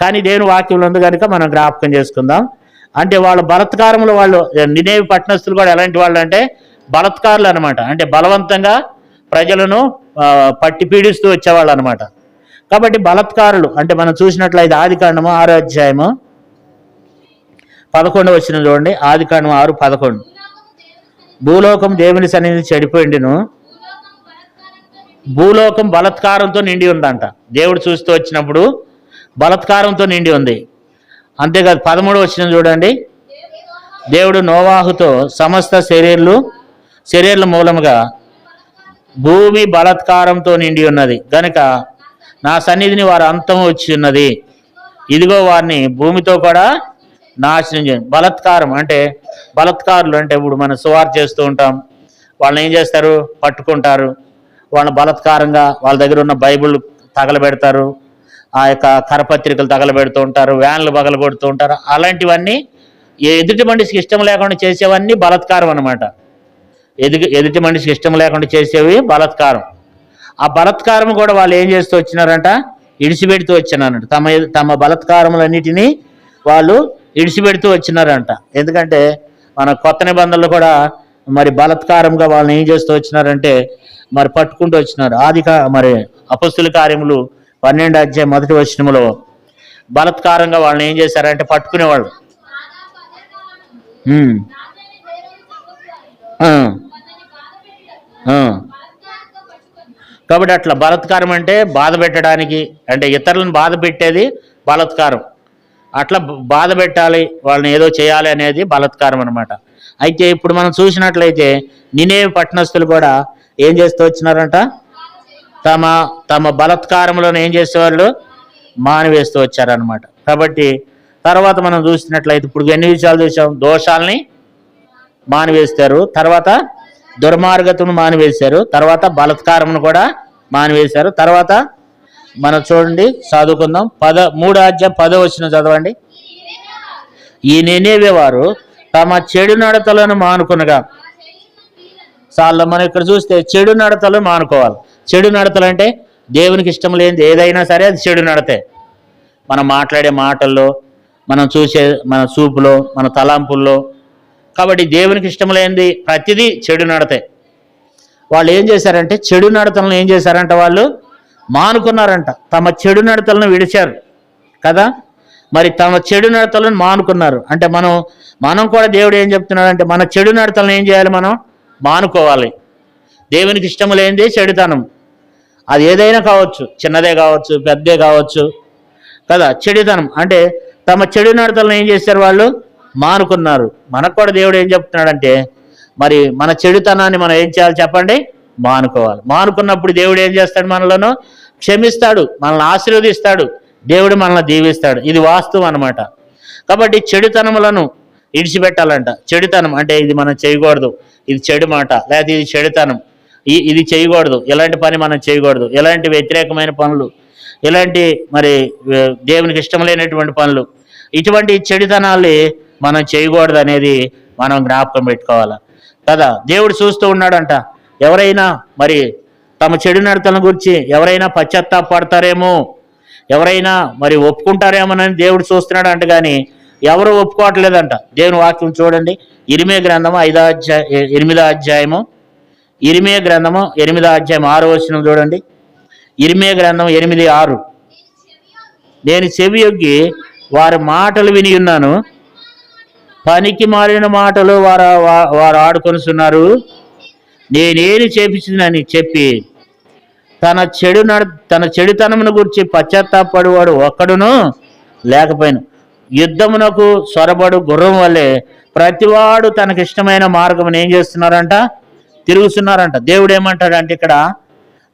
కానీ దేవుని వాక్యంలో ఉంది కనుక మనం జ్ఞాపకం చేసుకుందాం. అంటే వాళ్ళ బలత్కారంలో వాళ్ళు నినేవే పట్టణస్తులు కూడా ఎలాంటి వాళ్ళు అంటే బలత్కారులు అనమాట. అంటే బలవంతంగా ప్రజలను పట్టి పీడిస్తూ వచ్చేవాళ్ళు అనమాట. కాబట్టి బలత్కారులు అంటే మనం చూసినట్లయితే ఆదికాండము 6:11 చూడండి. ఆదికాండం 6:11 భూలోకం దేవుని సన్నిధిని చెడిపోయిండును, భూలోకం బలత్కారంతో నిండి ఉందంట. దేవుడు చూస్తూ వచ్చినప్పుడు బలత్కారంతో నిండి ఉంది. అంతేకాదు 13 చూడండి. దేవుడు నోవాహుతో సమస్త శరీర్ల మూలముగా భూమి బలత్కారంతో నిండి ఉన్నది గనుక నా సన్నిధిని వారు అంతం వచ్చి ఉన్నది, ఇదిగో వారిని భూమితో కూడా నాశనం చేయండి. బలత్కారం అంటే బలత్కారులు అంటే ఇప్పుడు మనం సువార్త చేస్తూ ఉంటాం, వాళ్ళని ఏం చేస్తారు, పట్టుకుంటారు, వాళ్ళని బలత్కారంగా వాళ్ళ దగ్గర ఉన్న బైబిల్ తగలబెడతారు, ఆ యొక్క కరపత్రికలు తగలబెడుతూ ఉంటారు, వ్యాన్లు పగలగొడుతూ ఉంటారు. అలాంటివన్నీ ఎదుటి మనిషికి ఇష్టం లేకుండా చేసేవన్నీ బలత్కారం అనమాట. ఎదుటి మనిషికి ఇష్టం లేకుండా చేసేవి బలత్కారం. ఆ బలత్కారం కూడా వాళ్ళు ఏం చేస్తూ వచ్చినారంట, ఇడిచిపెడుతూ వచ్చినారంట. తమ బలత్కారములన్నిటినీ వాళ్ళు ఇడిచిపెడుతూ వచ్చినారంట. ఎందుకంటే మన కొత్త నిబంధనలు కూడా మరి బలత్కారంగా వాళ్ళని ఏం చేస్తూ వచ్చినారంటే మరి పట్టుకుంటూ వచ్చినారు. మరి అపొస్తలుల కార్యములు 12:1 బలత్కారంగా వాళ్ళని ఏం చేశారంటే పట్టుకునేవాళ్ళు. కాబట్టి అట్లా బలత్కారం అంటే బాధ పెట్టడానికి, అంటే ఇతరులను బాధ పెట్టేది బలత్కారం. అట్లా బాధ పెట్టాలి, వాళ్ళని ఏదో చేయాలి అనేది బలత్కారం అనమాట. అయితే ఇప్పుడు మనం చూసినట్లయితే నినేవే పట్టణస్తులు కూడా ఏం చేస్తూ వచ్చినారంట, తమ బలత్కారంలోనే ఏం చేసేవాళ్ళు మానివేస్తూ వచ్చారనమాట. కాబట్టి తర్వాత మనం చూసినట్లయితే ఇప్పుడు ఎన్ని విషయాలు చూసాం, దోషాలని మానివేస్తారు, తర్వాత దుర్మార్గతను మానివేశారు, తర్వాత బలత్కారమును కూడా మానివేశారు. తర్వాత మనం చూడండి చదువుకుందాం 3:10 చదవండి. ఈ నినేవే వారు తమ చెడు నడతలను మానుకునగా, చాలా మనం ఇక్కడ చూస్తే చెడు నడతలు మానుకోవాలి. చెడు నడతలు అంటే దేవునికి ఇష్టం లేనిది ఏదైనా సరే అది చెడు నడతే. మనం మాట్లాడే మాటల్లో, మనం చూసే మన చూపులో, మన తలాంపుల్లో. కాబట్టి దేవునికి ఇష్టం లేనిది ప్రతిదీ చెడు నడతే. వాళ్ళు ఏం చేశారంటే చెడు నడతలను ఏం చేశారంట, వాళ్ళు మానుకున్నారంట. తమ చెడు నడతలను విడిచారు కదా. మరి తమ చెడు నడతలను మానుకున్నారు అంటే మనం కూడా దేవుడు ఏం చెప్తున్నాడంటే మన చెడు నడతలను ఏం చేయాలి, మనం మానుకోవాలి. దేవునికి ఇష్టం లేనిది చెడుతనం. అది ఏదైనా కావచ్చు, చిన్నదే కావచ్చు, పెద్దే కావచ్చు కదా. చెడుతనం అంటే తమ చెడు నడతలను ఏం చేశారు, వాళ్ళు మానుకున్నారు. మనకు కూడా దేవుడు ఏం చెప్తున్నాడంటే మరి మన చెడుతనాన్ని మనం ఏం చేయాలి చెప్పండి, మానుకోవాలి. మానుకున్నప్పుడు దేవుడు ఏం చేస్తాడు, మనలను క్షమిస్తాడు, మనల్ని ఆశీర్వదిస్తాడు, దేవుడు మనల్ని దీవిస్తాడు. ఇది వాస్తవం అన్నమాట. కాబట్టి చెడుతనములను ఇడిచిపెట్టాలంట. చెడుతనం అంటే ఇది మనం చేయకూడదు, ఇది చెడు మాట, లేకపోతే ఇది చెడుతనం, ఇది చేయకూడదు, ఎలాంటి పని మనం చేయకూడదు, ఎలాంటి వ్యతిరేకమైన పనులు, ఇలాంటి మరి దేవునికి ఇష్టం లేనటువంటి పనులు, ఇటువంటి చెడుతనాల్ని మనం చేయకూడదు అనేది మనం జ్ఞాపకం పెట్టుకోవాలి కదా. దేవుడు చూస్తూ ఉన్నాడంట. ఎవరైనా మరి తమ చెడు నడతల గురించి ఎవరైనా పశ్చాత్తాపడతారేమో, ఎవరైనా మరి ఒప్పుకుంటారేమోనని దేవుడు చూస్తున్నాడు అంట. కానీ ఎవరు ఒప్పుకోవట్లేదంట. దేవుని వాక్యం చూడండి, ఇర్మియా గ్రంథము 8వ అధ్యాయము, ఇర్మియా గ్రంథము 8వ అధ్యాయం 6వ వచనం చూడండి. ఇర్మియా గ్రంథం 8:6. నేను చెవియొగ్గి వారి మాటలు విని ఉన్నాను, పనికి మారిన మాటలు వారు ఆడుకొనిస్తున్నారు. నేనేని చేపించిందని చెప్పి తన చెడుతనమును గురించి పశ్చాత్తాపడువాడు ఒక్కడును లేకపోయిన, యుద్ధమునకు సొరబడు గుర్రం వల్లే ప్రతివాడు తనకిష్టమైన మార్గం ఏం చేస్తున్నారంట, తిరుగుతున్నారంట. దేవుడు ఏమంటాడంటే ఇక్కడ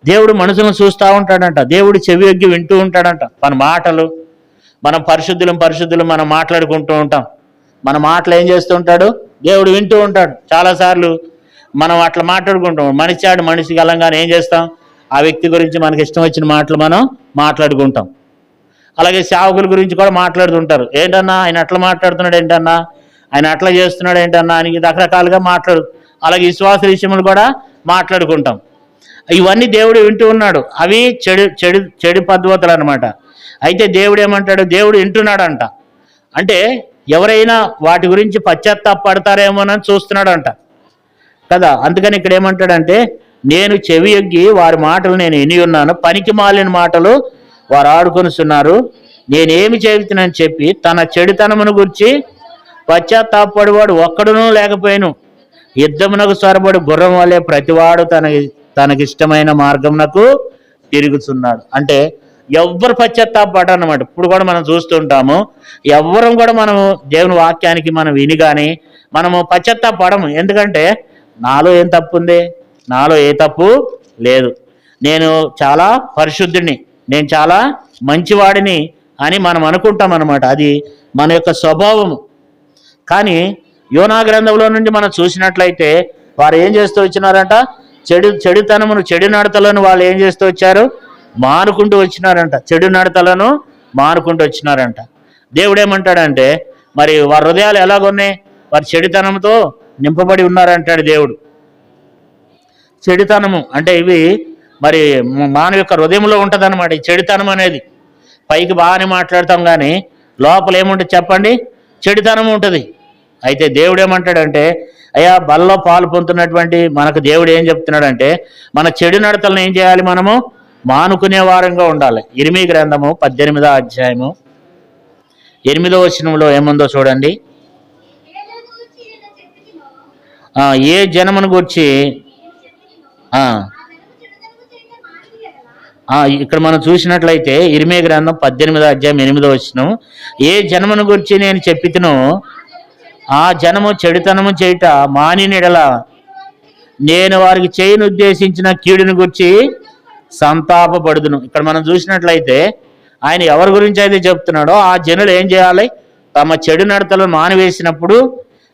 దేవుడు మనుషులను చూస్తూ ఉంటాడంట. దేవుడు చెవి ఎగ్గి వింటూ ఉంటాడంట మన మాటలు. మనం పరిశుద్ధులు మనం మాట్లాడుకుంటూ ఉంటాం. మన మాటలు ఏం చేస్తూ ఉంటాడు, దేవుడు వింటూ ఉంటాడు. చాలాసార్లు మనం అట్లా మాట్లాడుకుంటాం. మనిషి గలంగానే ఏం చేస్తాం, ఆ వ్యక్తి గురించి మనకి ఇష్టం వచ్చిన మాటలు మనం మాట్లాడుకుంటాం. అలాగే సేవకుల గురించి కూడా మాట్లాడుతుంటారు. ఏంటన్నా ఆయన అట్లా మాట్లాడుతున్నాడు, ఏంటన్నా ఆయన అట్లా చేస్తున్నాడు, ఏంటన్నా అని రకరకాలుగా అలాగే విశ్వాస విషయములు కూడా మాట్లాడుకుంటాం. ఇవన్నీ దేవుడు వింటూ ఉన్నాడు. అవి చెడు పద్ధతులు అనమాట. అయితే దేవుడు ఏమంటాడు, దేవుడు వింటున్నాడంట. అంటే ఎవరైనా వాటి గురించి పశ్చాత్తాపడతారేమోనని చూస్తున్నాడంట కదా. అందుకని ఇక్కడ ఏమంటాడంటే నేను చెవి ఎగ్గి వారి మాటలు నేను విని ఉన్నాను, పనికి మాలిన మాటలు వారు ఆడుకొనిస్తున్నారు. నేనేమి చెబుతున్నానని చెప్పి తన చెడుతనమును గురించి పశ్చాత్తాపడివాడు ఒక్కడునూ లేకపోయాను. యుద్ధమునకు సొరబడి గుర్రం వల్లే ప్రతివాడు తనకిష్టమైన మార్గమునకు తిరుగుతున్నాడు. అంటే ఎవ్వరు పశ్చాత్తాపడన్నమాట. ఇప్పుడు కూడా మనం చూస్తుంటాము, ఎవ్వరం కూడా మనము దేవుని వాక్యానికి మనం విని కానీ మనము పశ్చాత్తాపడము. ఎందుకంటే నాలో ఏం తప్పు ఉంది, నాలో ఏ తప్పు లేదు, నేను చాలా పరిశుద్ధుడిని, నేను చాలా మంచివాడిని అని మనం అనుకుంటాం అన్నమాట. అది మన యొక్క స్వభావము. కానీ యోనా గ్రంథంలో నుండి మనం చూసినట్లయితే వారు ఏం చేస్తూ వచ్చినారంట, చెడుతనమును చెడు నడతలను వాళ్ళు ఏం చేస్తూ వచ్చారు, మానుకుంటూ వచ్చినారంట. చెడు నడతలను మానుకుంటూ వచ్చినారంట. దేవుడు ఏమంటాడంటే మరి వారి హృదయాలు ఎలాగున్నాయి, వారి చెడుతనంతో నింపబడి ఉన్నారంటాడు దేవుడు. చెడుతనము అంటే ఇవి మరి మానవ యొక్క హృదయంలో ఉంటుంది అనమాట. ఈ చెడుతనం అనేది పైకి బాగానే మాట్లాడతాం కానీ లోపల ఏముంటుంది చెప్పండి, చెడుతనం ఉంటుంది. అయితే దేవుడు ఏమంటాడంటే అయ్యా బల్లో పాలు పొందుతున్నటువంటి మనకు దేవుడు ఏం చెప్తున్నాడంటే మన చెడు నడతలను ఏం చేయాలి, మనము మానుకునే వారంగా ఉండాలి. ఇర్మియా గ్రంథము 18వ అధ్యాయము 8వ వచనంలో ఏముందో చూడండి. ఏ జనమును గూర్చి ఇక్కడ మనం చూసినట్లయితే ఇర్మియా గ్రంథం 18వ అధ్యాయం 8వ వచనం, ఏ జనమును గురించి నేను చెప్పితునో ఆ జనము చెడుతనము చేయుట మానినెడల నేను వారికి చేయను ఉద్దేశించిన కీడుని గురించి సంతాపపడుదును. ఇక్కడ మనం చూసినట్లయితే ఆయన ఎవరి గురించి అయితే చెప్తున్నాడో ఆ జనులు ఏం చేయాలి, తమ చెడు నడతలను మానివేసినప్పుడు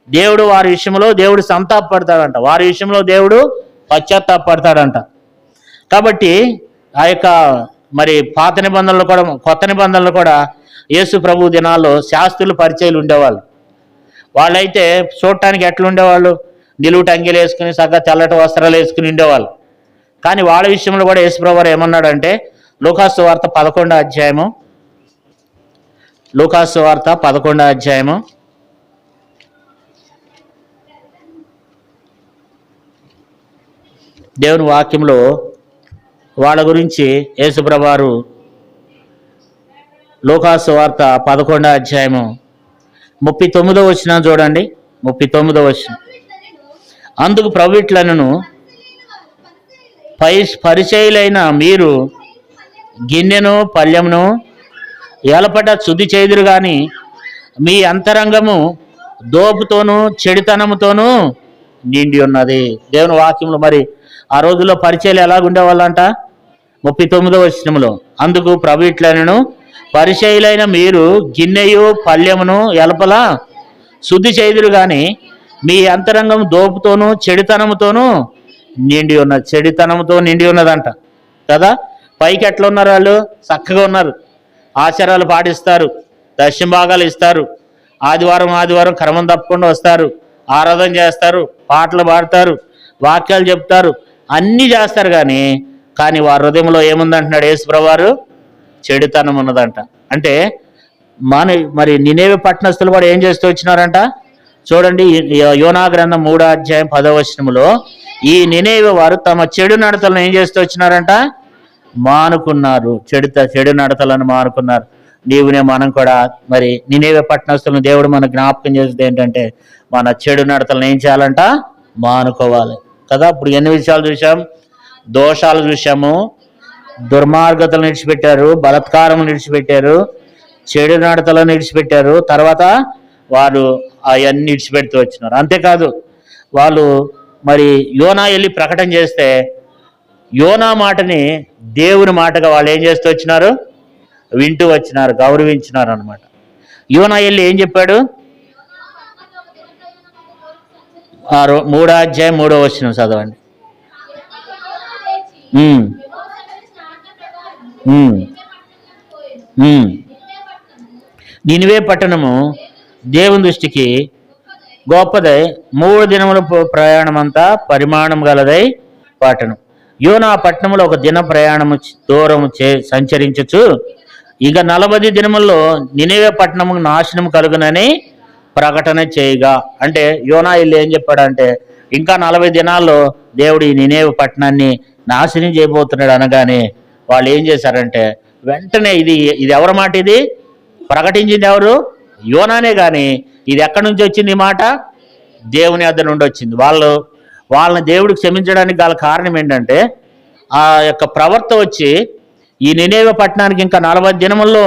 దేవుడు వారి విషయంలో దేవుడు సంతాపడతాడంట, వారి విషయంలో దేవుడు పశ్చాత్తాపడతాడంట. కాబట్టి ఆ యొక్క మరి పాత నిబంధనలు కూడా కొత్త నిబంధనలు కూడా యేసు ప్రభు దినాల్లో శాస్త్రులు పరిచయాలు ఉండేవాళ్ళు. వాళ్ళైతే చూడటానికి ఎట్లుండేవాళ్ళు, నిలువుట అంగీలు వేసుకుని చక్కగా తెల్లటి వస్త్రాలు వేసుకుని ఉండేవాళ్ళు. కానీ వాళ్ళ విషయంలో కూడా యేసు ప్రభు ఏమన్నాడంటే లూకాసు వార్త 11వ అధ్యాయము లూకాసు వార్త 11వ అధ్యాయము. దేవుని వాక్యంలో వాళ్ళ గురించి యేసుప్రభువారు లూకాసు వార్త 11వ అధ్యాయము 39వ వచనం చూడండి. 39వ వచనం. అందుకు ప్రభు ఇట్లనెను, పరిచయులైన మీరు గిన్నెను పళ్ళెమును ఏలపట శుద్ధి చేదురు గాని మీ అంతరంగము దోపుతోనూ చెడుతనముతోనూ నిండి ఉన్నది. దేవుని వాక్యంలో మరి ఆ రోజుల్లో పరిచయాలు ఎలాగుండేవాళ్ళంట? 39వ వచనంలో, అందుకు ప్రభు ఇట్లనెను, పరిచయులైన మీరు గిన్నెయు పళ్ళెమును ఎలపల శుద్ధి చేదురు గాని మీ అంతరంగం దోపుతోనూ చెడుతనముతోనూ నిండి ఉన్నది. చెడుతనంతో నిండి ఉన్నదంట కదా. పైకి ఎట్లా ఉన్నారు? వాళ్ళు చక్కగా ఉన్నారు, ఆచారాలు పాటిస్తారు, దశంభాగాలు ఇస్తారు, ఆదివారం క్రమం తప్పకుండా వస్తారు, ఆరాధన చేస్తారు, పాటలు పాడతారు, వాక్యాలు చెప్తారు, అన్నీ చేస్తారు. కానీ వారి హృదయంలో ఏముందంటున్నాడు యేసుప్రభువారు? చెడుతనం ఉన్నదంట. అంటే మరి నినేవే పట్టణస్థులు కూడా ఏం చేస్తూ వచ్చినారంట చూడండి. యోనా గ్రంథం 3వ అధ్యాయం 10వ వచనములో ఈ నినేవే వారు తమ చెడు నడతలను ఏం చేస్తూ వచ్చినారంట? మానుకున్నారు. చెడు నడతలను మానుకున్నారు. మనం కూడా మరి నినేవే పట్టణస్థులను దేవుడు మనకు జ్ఞాపకం చేసేది ఏంటంటే మన చెడు నడతలను ఏం చేయాలంట? మానుకోవాలి కదా. ఇప్పుడు ఎన్ని విషయాలు చూసాం? దోషాలు చూసాము, దుర్మార్గతలను విడిచిపెట్టారు, బలత్కారం విడిచిపెట్టారు, చెడు నడతలను విడిచిపెట్టారు, తర్వాత వారు అవన్నీ విడిచిపెడుతూ వచ్చినారు. అంతేకాదు వాళ్ళు మరి యోనా వెళ్ళి ప్రకటన చేస్తే యోనా మాటని దేవుని మాటగా వాళ్ళు ఏం చేస్తూ వచ్చినారు? వింటూ వచ్చినారు, గౌరవించినారు అనమాట. యోనా వెళ్ళి ఏం చెప్పాడు? 3వ అధ్యాయం 3వ వచనం చదవండి. నినివే పట్టణము దేవుని దృష్టికి గొప్పదై 3 దినముల ప్రయాణమంతా పరిమాణం గలదై పట్టణం. యోనా పట్టణంలో 1 దిన ప్రయాణము దూరము సంచరించచ్చు. ఇక 40 దినముల్లో నినివే పట్టణము నాశనం కలుగునని ప్రకటన చేయగా, అంటే యోనా ఇల్లు ఏం చెప్పాడంటే ఇంకా 40 దినాల్లో దేవుడు ఈ నినివే పట్టణాన్ని నాశనం చేయబోతున్నాడు అనగానే వాళ్ళు ఏం చేశారంటే వెంటనే ఇది ఎవరి మాట? ఇది ప్రకటించింది ఎవరు? యోనానే. కానీ ఇది ఎక్కడి నుంచి వచ్చింది? ఈ మాట దేవుని వద్ద నుండి వచ్చింది. వాళ్ళని దేవుడికి క్షమించడానికి గల కారణం ఏంటంటే ఆ యొక్క ప్రవర్త వచ్చి ఈ నినేవే పట్టణానికి ఇంకా 40 దినముల్లో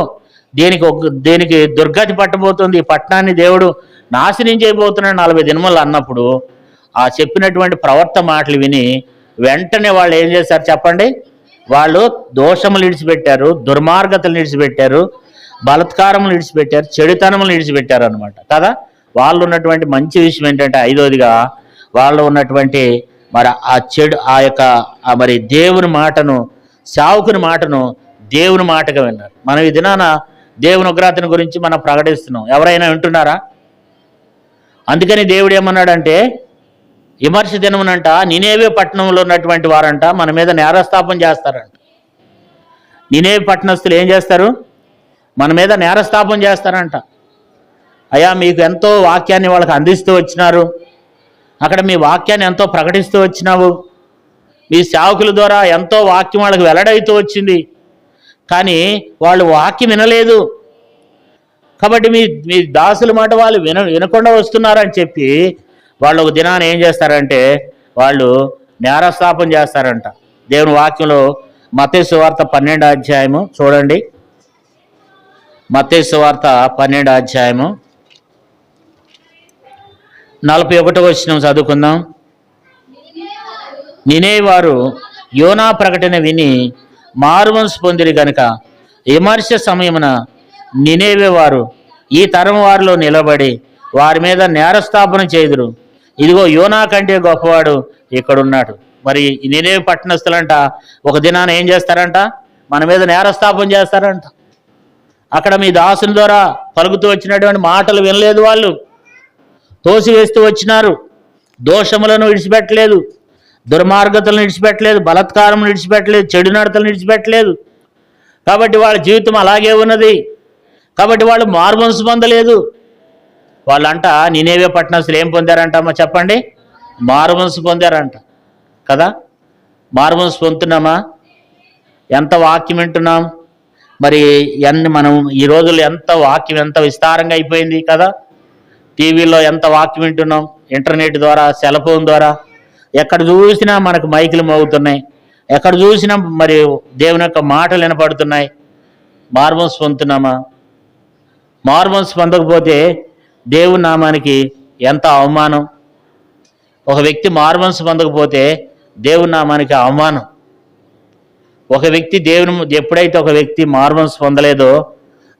దేనికి దుర్గతి పట్టబోతుంది, ఈ పట్టణాన్ని దేవుడు నాశనం చేయబోతున్నాడు 40 దినములు అన్నప్పుడు ఆ చెప్పినటువంటి ప్రవర్త మాటలు విని వెంటనే వాళ్ళు ఏం చేశారు చెప్పండి? వాళ్ళు దోషములు విడిచిపెట్టారు, దుర్మార్గతలు విడిచిపెట్టారు, బలత్కారములు విడిచిపెట్టారు, చెడుతనములు విడిచిపెట్టారు అనమాట కదా. వాళ్ళు ఉన్నటువంటి మంచి విషయం ఏంటంటే 5వదిగా వాళ్ళు ఉన్నటువంటి మరి ఆ యొక్క మరి దేవుని మాటను, సేవకుని మాటను దేవుని మాటగా విన్నారు. మనం ఈ దినాన దేవుని ఉగ్రతను గురించి మనం ప్రకటిస్తున్నాం. ఎవరైనా వింటున్నారా? అందుకని దేవుడు ఏమన్నాడంటే విమర్శ దినమునంట నినేవే పట్టణంలో ఉన్నటువంటి వారంట మన మీద నేరస్థాపన చేస్తారంట. నినేవే పట్టణస్థులు ఏం చేస్తారు? మన మీద నేరస్థాపన చేస్తారంట. అయ్యా మీకు ఎంతో వాక్యాన్ని వాళ్ళకి అందిస్తూ వచ్చినారు, అక్కడ మీ వాక్యాన్ని ఎంతో ప్రకటిస్తూ వచ్చినావు, మీ సేవకుల ద్వారా ఎంతో వాక్యం వాళ్ళకి వెల్లడైతూ వచ్చింది, కానీ వాళ్ళు వాక్యం వినలేదు. కాబట్టి మీ దాసుల మాట వాళ్ళు వినకుండా వస్తున్నారని చెప్పి వాళ్ళు ఒక దినాన్ని ఏం చేస్తారంటే వాళ్ళు నేరస్థాపన చేస్తారంట. దేవుని వాక్యంలో మత్తయి సువార్త 12వ అధ్యాయము చూడండి. మత్తయి సువార్త 12వ అధ్యాయము 41వ వచనం చదువుకుందాం. నినేవే వారు యోనా ప్రకటన విని మారుమనసు పొందిరి గనుక విమర్శ సమయమున నినేవే వారు ఈ తరం వారిలో నిలబడి వారి మీద నేరస్థాపన చేయుదురు. ఇదిగో యోనా కంటే గొప్పవాడు ఇక్కడున్నాడు. మరి నినేవే పట్టణస్థులంట ఒక దినాన ఏం చేస్తారంట? మన మీద నేరస్థాపన చేస్తారంట. అక్కడ మీ దాసుని ద్వారా పలుకుతూ వచ్చినటువంటి మాటలు వినలేదు, వాళ్ళు తోసివేస్తూ వచ్చినారు, దోషములను విడిచిపెట్టలేదు, దుర్మార్గతలను విడిచిపెట్టలేదు, బలత్కారం విడిచిపెట్టలేదు, చెడు నడతలను విడిచిపెట్టలేదు. కాబట్టి వాళ్ళ జీవితం అలాగే ఉన్నది. కాబట్టి వాళ్ళు మారుమనసు పొందలేదు. వాళ్ళంట నినేవే పట్టణస్తులు ఏం పొందారంట అమ్మ చెప్పండి? మారుమనసు పొందారంట కదా. మారుమనసు పొందుతున్నామా? ఎంత వాక్యం వింటున్నాం? మరి మనం ఈ రోజుల్లో వాక్యం ఎంత విస్తారంగా అయిపోయింది కదా. టీవీలో ఎంత వాక్యం వింటున్నాం, ఇంటర్నెట్ ద్వారా, సెల్ ఫోన్ ద్వారా, ఎక్కడ చూసినా మనకు మైకులు మోగుతున్నాయి, ఎక్కడ చూసినా మరి దేవుని యొక్క మాటలు వినపడుతున్నాయి. మారుమనసు పొందుతున్నామా? మారుమనసు పొందకపోతే దేవుని నామానికి ఎంత అవమానం. ఒక వ్యక్తి మారుమనసు పొందకపోతే దేవుని నామానికి అవమానం. ఒక వ్యక్తి ఎప్పుడైతే ఒక వ్యక్తి మారుమనసు పొందలేదో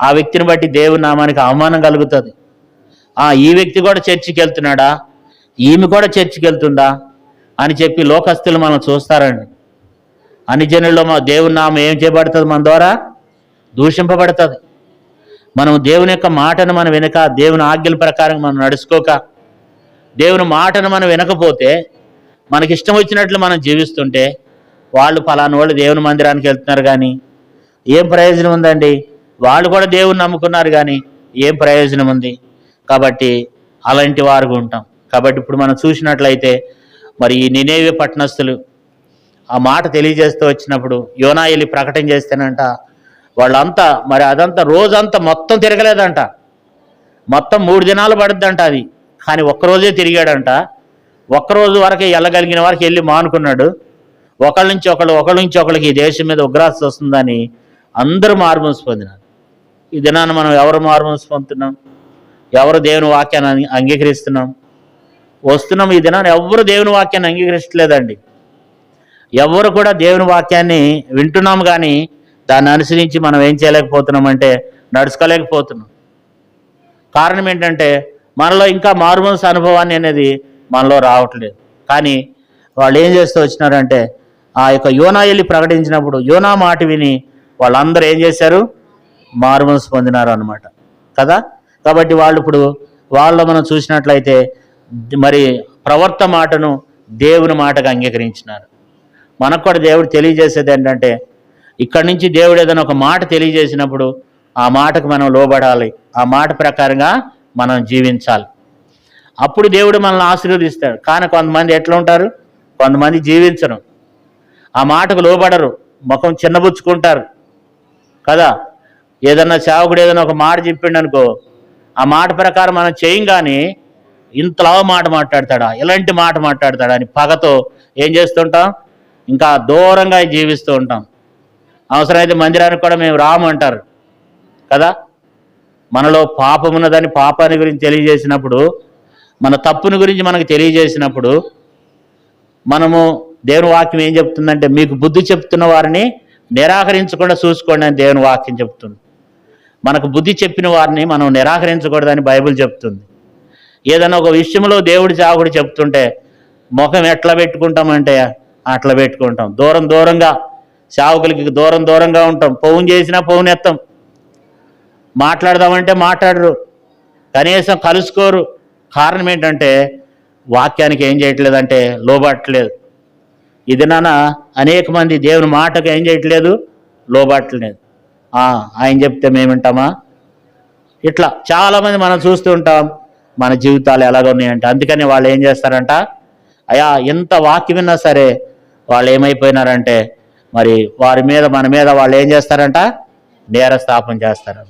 ఆ వ్యక్తిని బట్టి దేవుని నామానికి అవమానం కలుగుతుంది. ఈ వ్యక్తి కూడా చర్చికి వెళ్తున్నాడా, ఈమె కూడా చర్చికి వెళ్తుందా అని చెప్పి లోకస్తులు మనం చూస్తారండి. అన్ని జనుల్లో మా దేవుని నామం ఏం చేయబడుతుంది? మన ద్వారా దూషింపబడుతుంది. మనం దేవుని యొక్క మాటను మనం వినక, దేవుని ఆజ్ఞల ప్రకారం మనం నడుచుకోక, దేవుని మాటను మనం వినకపోతే, మనకి ఇష్టం వచ్చినట్లు మనం జీవిస్తుంటే వాళ్ళు ఫలానా వాళ్ళు దేవుని మందిరానికి వెళ్తున్నారు కానీ ఏం ప్రయోజనం ఉందండి? వాళ్ళు కూడా దేవుని నమ్ముకున్నారు కానీ ఏం ప్రయోజనం ఉంది? కాబట్టి అలాంటి వారుగా ఉంటాం. కాబట్టి ఇప్పుడు మనం చూసినట్లయితే మరి ఈ నినేవే పట్టణస్తులు ఆ మాట తెలియజేస్తూ వచ్చినప్పుడు యోనా వెళ్ళి ప్రకటన చేస్తేనంట వాళ్ళంతా మరి అదంతా రోజంతా మొత్తం తిరగలేదంట. మొత్తం 3 దినాలు పడుద్దంట అది. కానీ ఒక్కరోజే తిరిగాడంట. ఒక్కరోజు వరకే వెళ్ళగలిగిన వరకు వెళ్ళి మానుకున్నాడు. ఒకళ్ళ నుంచి ఒకళ్ళకి ఈ దేశం మీద ఉగ్రాస వస్తుందని అందరూ మారుమనసు పొందినారు. ఈ దినాన్ని మనం ఎవరు మారుమనసు పొందుతున్నాం? ఎవరు దేవుని వాక్యాన్ని అంగీకరిస్తున్నాం? వస్తున్నాం. ఈ దినాన్ని ఎవరు దేవుని వాక్యాన్ని అంగీకరించలేదండి. ఎవరు కూడా దేవుని వాక్యాన్ని వింటున్నాం కానీ దాన్ని అనుసరించి మనం ఏం చేయలేకపోతున్నామంటే నడుచుకోలేకపోతున్నాం. కారణం ఏంటంటే మనలో ఇంకా మారుమనసు అనుభవాన్ని అనేది మనలో రావట్లేదు. కానీ వాళ్ళు ఏం చేస్తూ వచ్చినారంటే ఆ యొక్క యోనా వెళ్ళి ప్రకటించినప్పుడు యోనా మాట విని వాళ్ళందరూ ఏం చేశారు? మారుమనసు పొందినారు అన్నమాట కదా. కాబట్టి వాళ్ళు ఇప్పుడు మనం చూసినట్లయితే మరి ప్రవర్త మాటను దేవుని మాటగా అంగీకరించినారు. మనకు కూడా దేవుడు తెలియజేసేది ఏంటంటే ఇక్కడి నుంచి దేవుడు ఏదైనా ఒక మాట తెలియజేసినప్పుడు ఆ మాటకు మనం లోబడాలి, ఆ మాట ప్రకారంగా మనం జీవించాలి. అప్పుడు దేవుడు మనల్ని ఆశీర్వదిస్తాడు. కానీ కొంతమంది ఎట్లా ఉంటారు? కొంతమంది జీవించరు, ఆ మాటకు లోబడరు, ముఖం చిన్నబుచ్చుకుంటారు కదా. ఏదన్నా సేవకుడు ఏదైనా ఒక మాట చెప్పిండు అనుకో, ఆ మాట ప్రకారం మనం చేయం కానీ ఇంతలా మాట మాట్లాడతాడా, ఇలాంటి మాట మాట్లాడతాడా అని పగతో ఏం చేస్తుంటాం? ఇంకా దూరంగా జీవిస్తూ ఉంటాం. అవసరమైతే మందిరానికి కూడా మేము రాము అంటారు కదా. మనలో పాపం ఉన్నదని పాపాన్ని గురించి తెలియజేసినప్పుడు, మన తప్పుని గురించి మనకు తెలియజేసినప్పుడు మనము దేవుని వాక్యం ఏం చెప్తుందంటే మీకు బుద్ధి చెప్తున్న వారిని నిరాకరించకుండా చూసుకోండి అని దేవుని వాక్యం చెప్తుంది. మనకు బుద్ధి చెప్పిన వారిని మనం నిరాకరించకూడదని బైబిల్ చెప్తుంది. ఏదైనా ఒక విషయంలో దేవుడి చావుడు చెప్తుంటే ముఖం ఎట్లా పెట్టుకుంటామంటే అట్లా పెట్టుకుంటాం. దూరంగా సేవకులకి దూరంగా ఉంటాం. ఫోన్ చేసినా ఫోన్ ఎత్తాం, మాట్లాడదామంటే మాట్లాడరు, కనీసం కలుసుకోరు. కారణం ఏంటంటే వాక్యానికి ఏం చేయట్లేదంటే లోబట్టలేదు. ఇది అనేక మంది దేవుని మాటకు ఏం చేయట్లేదు? లోబట్టలేదు. ఆయన చెప్తే మేము వింటామా? ఇట్లా చాలామంది మనం చూస్తూ ఉంటాం. మన జీవితాలు ఎలాగున్నాయంటే అందుకని వాళ్ళు ఏం చేస్తారంట, ఎంత వాక్యం విన్నా సరే వాళ్ళు ఏమైపోయినారంటే మరి మన మీద వాళ్ళు ఏం చేస్తారంట? నేరస్థాపన చేస్తారంట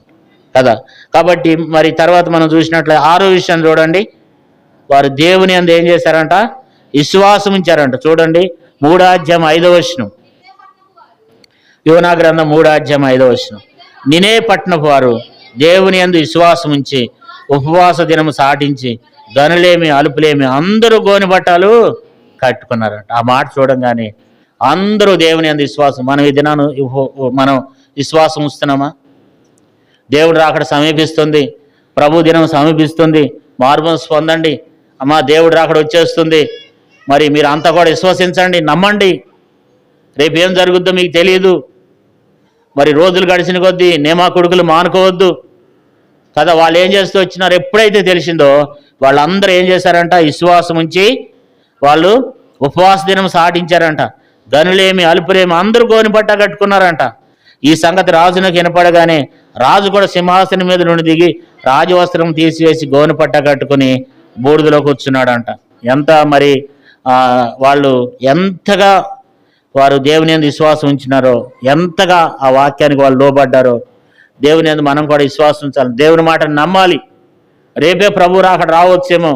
కదా. కాబట్టి మరి తర్వాత మనం చూసినట్లయితే 6వ విషయం చూడండి. వారు దేవుని యందు ఏం చేశారంట? విశ్వాసం ఉంచారంట. చూడండి 3వ అధ్యాయం 5వ వచనం, యోనా గ్రంథం 3వ అధ్యాయం 5వ వచనం. నినే పట్టణపు వారు దేవుని యందు విశ్వాసం ఉంచి ఉపవాస దినము సాటించి గనులేమి అలుపులేమి అందరూ గోని బట్టలు కట్టుకున్నారంట. ఆ మాట చూడంగానే అందరూ దేవుని యందు విశ్వాసం. మనం ఈ దినాన్ని మనం విశ్వాసం ఉంచుతున్నామా? దేవుడు రాకడ సమీపిస్తుంది, ప్రభు దినం సమీపిస్తుంది, మారుమనసు పొందండి అమ్మా, దేవుడు రాకడ వచ్చేస్తుంది. మరి మీరు అంతా కూడా విశ్వసించండి, నమ్మండి. రేపు ఏం జరుగుద్దో మీకు తెలియదు. మరి రోజులు గడిచిన కొద్దీ నేమా కొడుకులు మానుకోవద్దు కదా. వాళ్ళు ఏం చేస్తూ వచ్చినారు? ఎప్పుడైతే తెలిసిందో వాళ్ళందరూ ఏం చేశారంట? విశ్వాసం ఉంచి వాళ్ళు ఉపవాస దినం సాటించారంట. గనులేమి అలుపులేమి అందరూ గోని బట్ట కట్టుకున్నారంట. ఈ సంగతి రాజునకు వినపడగానే రాజు కూడా సింహాసనం మీద నుండి దిగి రాజవస్త్రం తీసివేసి గోనె పట్ట కట్టుకుని బూడిదలో కూర్చున్నాడంట. ఎంత మరి వాళ్ళు ఎంతగా వారు దేవుని యందు విశ్వాసం ఉంచినారో, ఎంతగా ఆ వాక్యానికి వాళ్ళు లోబడ్డారో. దేవుని యందు మనం కూడా విశ్వాసం ఉంచాలి, దేవుని మాటను నమ్మాలి. రేపే ప్రభు రాకడ రావచ్చేమో.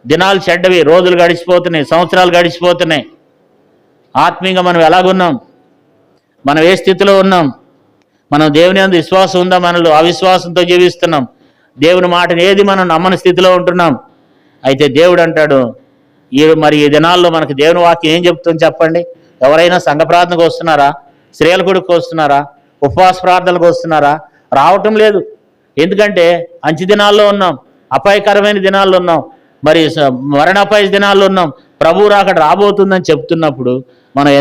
దినాలు చెడ్డవి, రోజులు గడిచిపోతున్నాయి, సంవత్సరాలు గడిచిపోతున్నాయి. ఆత్మీయంగా మనం ఎలాగున్నాం, మనం ఏ స్థితిలో ఉన్నాం, మనం దేవుని యందు విశ్వాసం ఉందా, మనలో అవిశ్వాసంతో జీవిస్తున్నాం, దేవుని మాటను ఏది మనం నమ్మని స్థితిలో ఉంటున్నాం. అయితే దేవుడు అంటాడు, ఈ దినాల్లో మనకు దేవుని వాక్యం ఏం చెప్తుంది చెప్పండి? ఎవరైనా సంఘ ప్రార్థనకు వస్తున్నారా? స్త్రీల కొడుకు వస్తున్నారా? ఉపవాస ప్రార్థనలకు వస్తున్నారా? రావటం లేదు. ఎందుకంటే అంచె దినాల్లో ఉన్నాం, అపాయకరమైన దినాల్లో ఉన్నాం, మరి మరణాపాయ దినాల్లో ఉన్నాం. ప్రభువు రాకడ రాబోతుందని చెప్తున్నప్పుడు మనం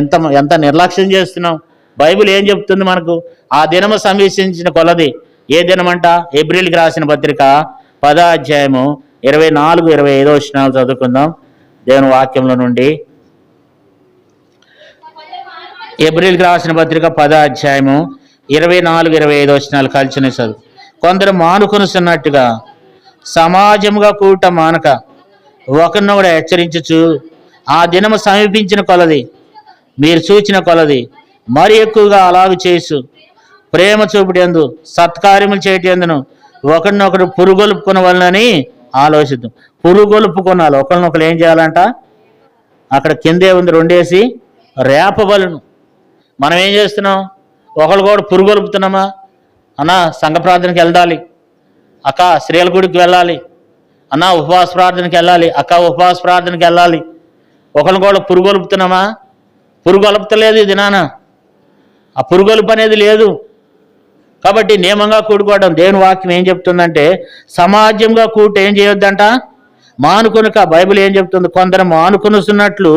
ఎంత నిర్లక్ష్యం చేస్తున్నాం. బైబిల్ ఏం చెప్తుంది మనకు? ఆ దినము సమీక్షించిన కొలది. ఏ దినమంట? ఏప్రిల్కి రాసిన పత్రిక 10వ అధ్యాయము 24-25 వచనాలు చదువుకుందాం దేవుని వాక్యంలో నుండి. ఏప్రిల్కి రాసిన పత్రిక 10వ అధ్యాయము 24-25 వచనాలు కలిసిన చదువు. కొందరు మానుకొనుస్తున్నట్టుగా సమాజముగా కూట మానక ఒకరినొకడు హెచ్చరించుచు ఆ దినము సమీపించిన కొలది, మీరు చూచిన కొలది మరి ఎక్కువగా అలాగు చేసు ప్రేమ చూపుటందు సత్కార్యములు చేయటందును ఒకరినొకరు పురుగొలుపుకొనవలనని ఆలోచిద్దాం. పురుగొలుపుకొనాలి. ఒకరినొకరు ఏం చేయాలంట? అక్కడ కిందే ఉంది, రెండేసి రేపవలను. మనం ఏం చేస్తున్నాం? ఒకళ్ళు కూడా పురుగొలుపుతున్నామా? అన్న సంఘ ప్రార్థనకి వెళ్ళాలి, అక్క స్త్రీల గుడికి వెళ్ళాలి, అన్న ఉపవాస ప్రార్థనకి వెళ్ళాలి, అక్క ఉపవాస ప్రార్థనకి వెళ్ళాలి. ఒకరిని కూడా పురుగొలుపుతున్నామా? పురుగొలుపుతలేదు ఇది నాన్న. ఆ పురుగొలుపు అనేది లేదు. కాబట్టి నియమంగా కూడుకోవడం. దేవుని వాక్యం ఏం చెప్తుందంటే సమాజంగా కూట ఏం చేయొద్దంట? మానుకొనక. బైబిల్ ఏం చెప్తుంది? కొందరు మానుకొనుస్తున్నట్లు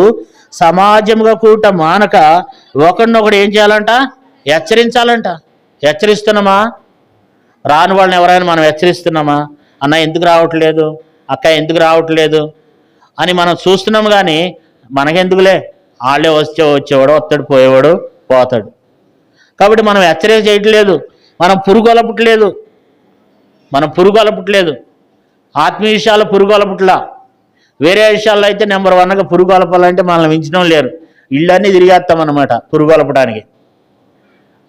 సమాజంగా కూట మానక ఒకరినొకడు ఏం చేయాలంట? హెచ్చరించాలంట. హెచ్చరిస్తున్నామా? రాని వాళ్ళని ఎవరైనా మనం హెచ్చరిస్తున్నామా? అన్న ఎందుకు రావట్లేదు, అక్క ఎందుకు రావట్లేదు అని మనం చూస్తున్నాము. కానీ మనకెందుకులే, వాళ్ళే వచ్చేవాడు వస్తాడు, పోయేవాడు పోతాడు. కాబట్టి మనం హెచ్చరిక చేయట్లేదు, మనం పురుగొలపట్లేదు. ఆత్మీయ విషయాలు పురుగొలపట్లా. వేరే విషయాల్లో అయితే నెంబర్ 1గా పురుగొలపాలంటే మనల్ని మించడం లేరు. ఇళ్ళన్నీ తిరిగేస్తామన్నమాట పురుగొలపడానికి.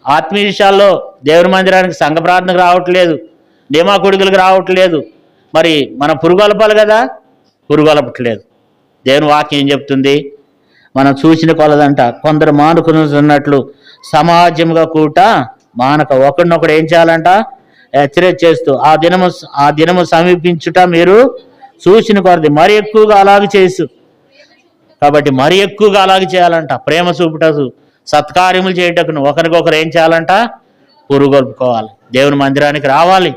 ఆత్మీయ విషయాల్లో దేవుని మందిరానికి సంఘ ప్రార్థనకు రావట్లేదు, నియమా కొడుకులకు రావట్లేదు. మరి మనం పురుగొలపాలి కదా, పురుగొలపట్లేదు. దేవుని వాక్యం ఏం చెప్తుంది? మనం చూసిన కొలదంట. కొందరు మానుకున్నట్లు సమాజంగా కూట మానక ఒకరినొకడు ఏం చేయాలంట? హెచ్చరిక చేస్తూ ఆ దినము సమీపించుట మీరు చూసిన కొలది మరి ఎక్కువగా అలాగే చేసు. కాబట్టి మరి ఎక్కువగా అలాగే చేయాలంట. ప్రేమ చూపుటకు సత్కార్యములు చేయటకును ఒకరికొకరు ఏం చేయాలంట? పురుగొల్పుకోవాలి. దేవుని మందిరానికి రావాలి.